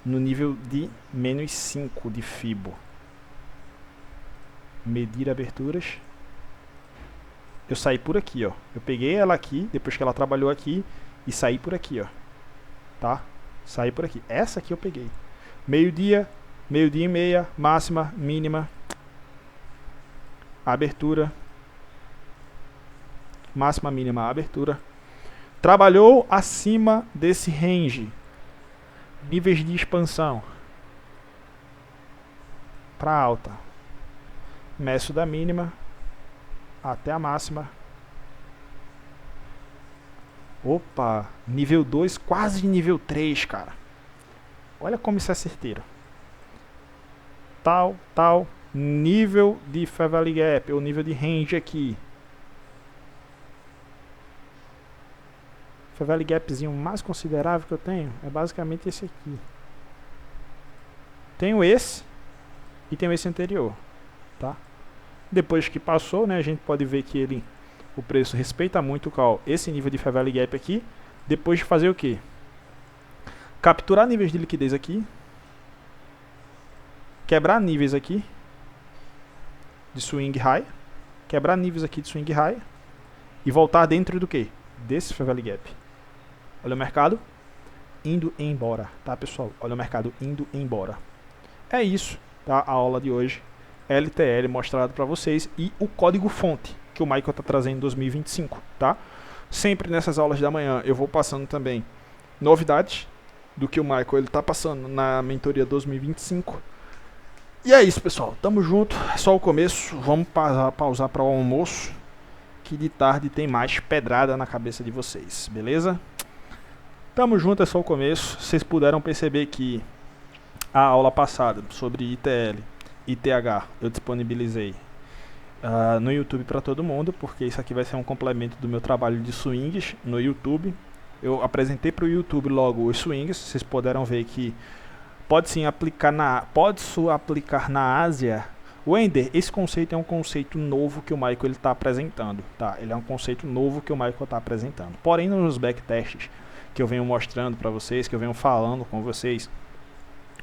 No nível de menos 5 de FIBO. Medir aberturas. Eu saí por aqui, ó. Eu peguei ela aqui, depois que ela trabalhou aqui, e saí por aqui, ó. Tá? Saí por aqui. Essa aqui eu peguei. Meio-dia, meio-dia e meia, máxima, mínima. Abertura. Máxima, mínima, abertura. Trabalhou acima desse range. Níveis de expansão. Para alta. Meço da mínima até a máxima. Opa, nível 2, quase nível 3, cara. Olha como isso é certeiro. Tal, nível de Fair Value Gap, ou nível de range aqui. Fair Value Gapzinho mais considerável que eu tenho é basicamente esse aqui. Tenho esse e tenho esse anterior, tá? Depois que passou, né, a gente pode ver que o preço respeita muito esse nível de Fair Value Gap aqui. Depois de fazer o que? Capturar níveis de liquidez aqui. Quebrar níveis aqui de swing high. Quebrar níveis aqui de swing high. E voltar dentro do que? Desse Fair Value Gap. Olha o mercado indo embora, tá, pessoal? Olha o mercado indo embora. É isso, tá? A aula de hoje. LTL mostrado para vocês e o código fonte que o Michael está trazendo em 2025, tá? Sempre nessas aulas da manhã eu vou passando também novidades do que o Michael ele tá passando na mentoria 2025. E é isso, pessoal. Tamo junto. É só o começo. Vamos pausar para o almoço, que de tarde tem mais pedrada na cabeça de vocês, beleza? Tamo junto, é só o começo. Vocês puderam perceber que a aula passada sobre ITL e TH eu disponibilizei no YouTube para todo mundo, porque isso aqui vai ser um complemento do meu trabalho de swings no YouTube. Eu apresentei para o YouTube logo os swings. Vocês puderam ver que pode aplicar na Ásia. Wender, esse conceito é um conceito novo que o Michael está apresentando, tá? Ele é um conceito novo que o Michael está apresentando. Porém, nos backtests que eu venho mostrando para vocês, que eu venho falando com vocês,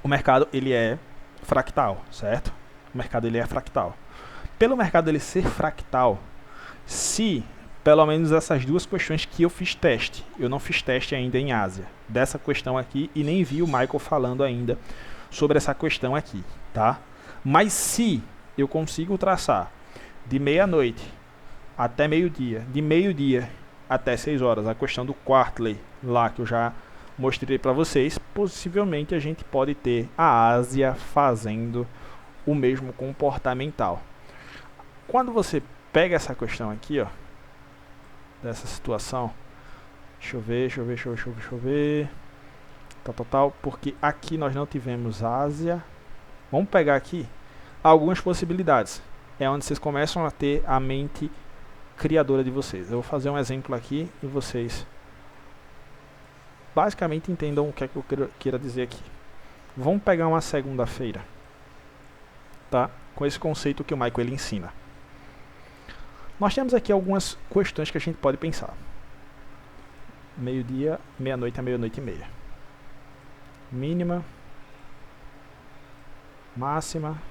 o mercado ele é fractal, certo? O mercado ele é fractal. Pelo mercado ele ser fractal, se pelo menos essas duas questões que eu fiz teste, eu não fiz teste ainda em Ásia, dessa questão aqui, e nem vi o Michael falando ainda sobre essa questão aqui, tá? Mas se eu consigo traçar de meia-noite até meio-dia, de meio-dia até 6 horas, a questão do Quartley lá que eu já mostrei para vocês, possivelmente a gente pode ter a Ásia fazendo o mesmo comportamental. Quando você pega essa questão aqui, ó, dessa situação, deixa eu ver, tal, porque aqui nós não tivemos Ásia. Vamos pegar aqui algumas possibilidades. É onde vocês começam a ter a mente criadora de vocês. Eu vou fazer um exemplo aqui e vocês basicamente entendam o que é que eu queira dizer aqui. Vamos pegar uma segunda-feira, tá? Com esse conceito que o Michael ele ensina. Nós temos aqui algumas questões que a gente pode pensar. Meio-dia, meia-noite a meia-noite e meia. Mínima, máxima,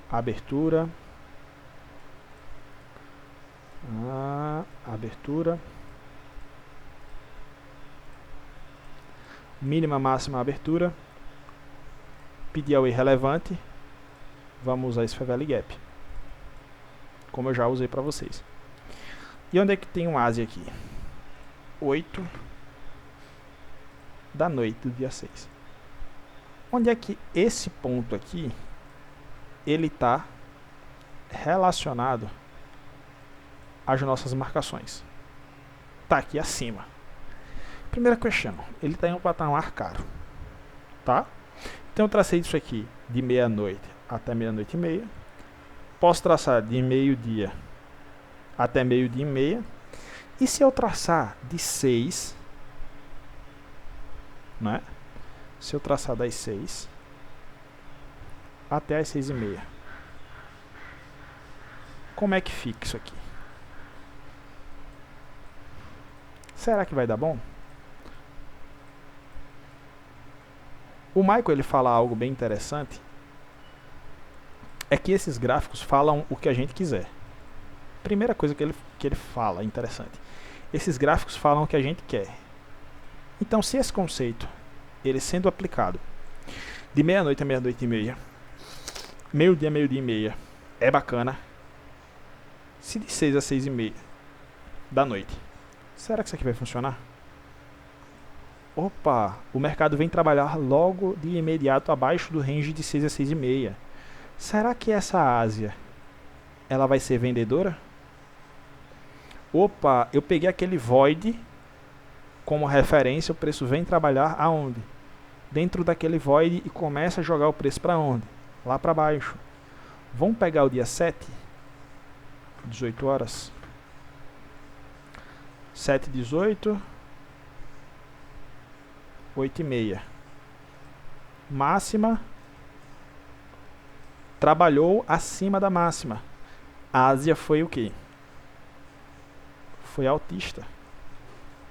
abertura, mínima, máxima, abertura, pedir ao irrelevante. Vamos usar esse Favela Gap, como eu já usei para vocês. E onde é que tem um Ásia aqui? 8 da noite do dia 6. Onde é que esse ponto aqui ele está relacionado às nossas marcações? Está aqui acima. Primeira questão, ele está em um patamar caro, tá? Então eu tracei isso aqui de meia-noite até meia-noite e meia. Posso traçar de meio-dia até meio-dia e meia. E se eu traçar de 6, né? Se eu traçar das 6 até as 6 e meia, como é que fica isso aqui? Será que vai dar bom? O Michael ele fala algo bem interessante, é que esses gráficos falam o que a gente quiser. Primeira coisa que ele fala interessante, esses gráficos falam o que a gente quer. Então, se esse conceito ele sendo aplicado de meia-noite a meia-noite e meia, meio-dia a meio-dia e meia, é bacana. Se de 6 a 6 e meia da noite, será que isso aqui vai funcionar? Opa, o mercado vem trabalhar logo de imediato abaixo do range de 6 a 6 e meia. Será que essa Ásia ela vai ser vendedora? Opa, eu peguei aquele void como referência, o preço vem trabalhar aonde? Dentro daquele void e começa a jogar o preço para onde? Lá para baixo. Vamos pegar o dia 7, 18 horas. 7, 18, 8 e meia. Máxima. Trabalhou acima da máxima. A Ásia foi o quê? Foi altista.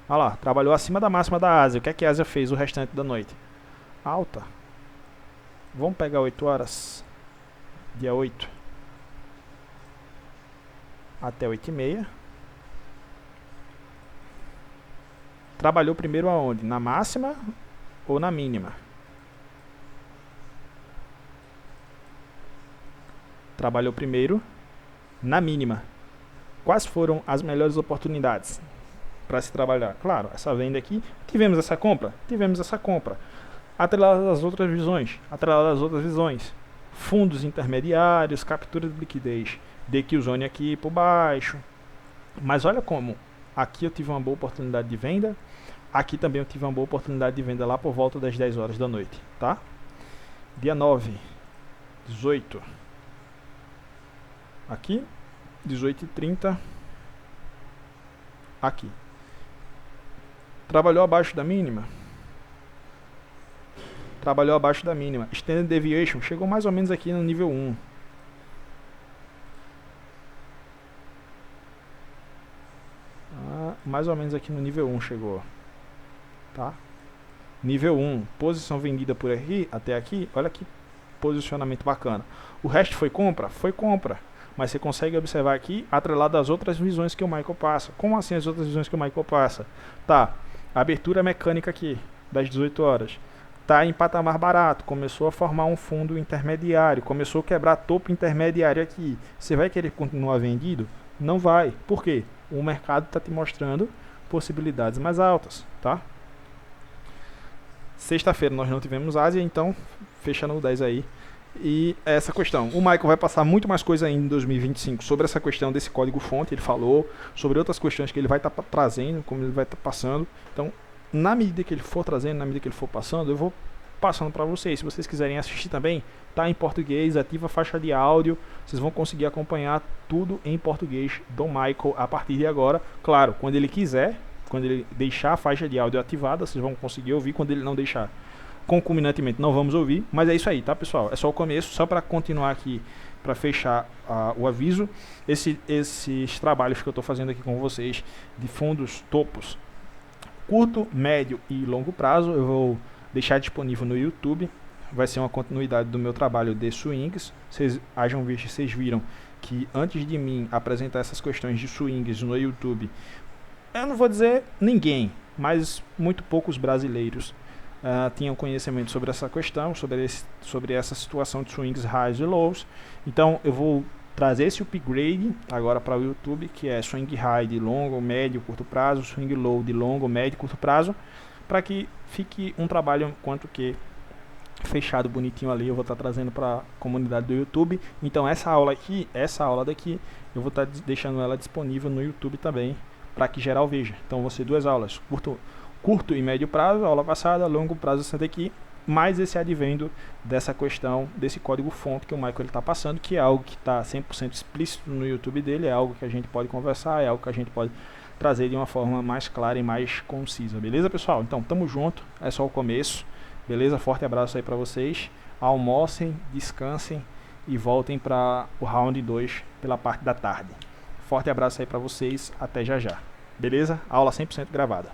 Olha lá, trabalhou acima da máxima da Ásia. O que é que a Ásia fez o restante da noite? Alta. Vamos pegar 8 horas. Dia 8. Até 8 e meia. Trabalhou primeiro aonde? Na máxima ou na mínima? Trabalhou primeiro na mínima. Quais foram as melhores oportunidades para se trabalhar? Claro, essa venda aqui, tivemos essa compra, atrelada às outras visões, fundos intermediários, captura de liquidez, DQ Zone aqui por baixo. Mas olha como, aqui eu tive uma boa oportunidade de venda, aqui também eu tive uma boa oportunidade de venda lá por volta das 10 horas da noite, tá? Dia 9, 18, aqui, 18h30, aqui. Trabalhou abaixo da mínima. Standard Deviation chegou mais ou menos aqui no nível 1. Mais ou menos aqui no nível 1 chegou. Tá? Nível 1, posição vendida por aqui, até aqui, olha que posicionamento bacana. O resto foi compra? Foi compra. Mas você consegue observar aqui, atrelado às outras visões que o Michael passa. Como assim as outras visões que o Michael passa? Tá, abertura mecânica aqui, das 18 horas. Tá em patamar barato, começou a formar um fundo intermediário, começou a quebrar topo intermediário aqui. Você vai querer continuar vendido? Não vai. Por quê? O mercado está te mostrando possibilidades mais altas, tá? Sexta-feira nós não tivemos Ásia, então fecha no 10 aí. E essa questão, o Michael vai passar muito mais coisa ainda em 2025 sobre essa questão desse código-fonte, ele falou sobre outras questões que ele vai estar trazendo, como ele vai estar passando. Então, na medida que ele for trazendo, na medida que ele for passando, eu vou passando para vocês. Se vocês quiserem assistir também, tá em português, ativa a faixa de áudio, vocês vão conseguir acompanhar tudo em português do Michael a partir de agora. Claro, quando ele quiser, quando ele deixar a faixa de áudio ativada, vocês vão conseguir ouvir. Quando ele não deixar, concomitantemente não vamos ouvir. Mas é isso aí, tá, pessoal? É só o começo, só para continuar aqui, para fechar o aviso. Esses trabalhos que eu estou fazendo aqui com vocês de fundos topos curto, médio e longo prazo, eu vou deixar disponível no YouTube. Vai ser uma continuidade do meu trabalho de swings. Vocês viram que antes de mim apresentar essas questões de swings no YouTube, eu não vou dizer ninguém, mas muito poucos brasileiros tinham conhecimento sobre essa questão, sobre essa situação de swings highs e lows. Então eu vou trazer esse upgrade agora para o YouTube, que é swing high de longo, médio, curto prazo, swing low de longo, médio, curto prazo, para que fique um trabalho quanto que fechado, bonitinho ali. Eu vou estar trazendo para a comunidade do YouTube. Então essa aula daqui, eu vou estar deixando ela disponível no YouTube também, para que geral veja. Então vão ser duas aulas, curto e médio prazo, aula passada, longo prazo essa daqui, mais esse advendo dessa questão, desse código fonte que o Michael está passando, que é algo que está 100% explícito no YouTube dele, é algo que a gente pode conversar, é algo que a gente pode trazer de uma forma mais clara e mais concisa, beleza, pessoal? Então, tamo junto, é só o começo, beleza? Forte abraço aí para vocês, almocem, descansem e voltem para o round 2 pela parte da tarde. Forte abraço aí para vocês, até já já, beleza? Aula 100% gravada.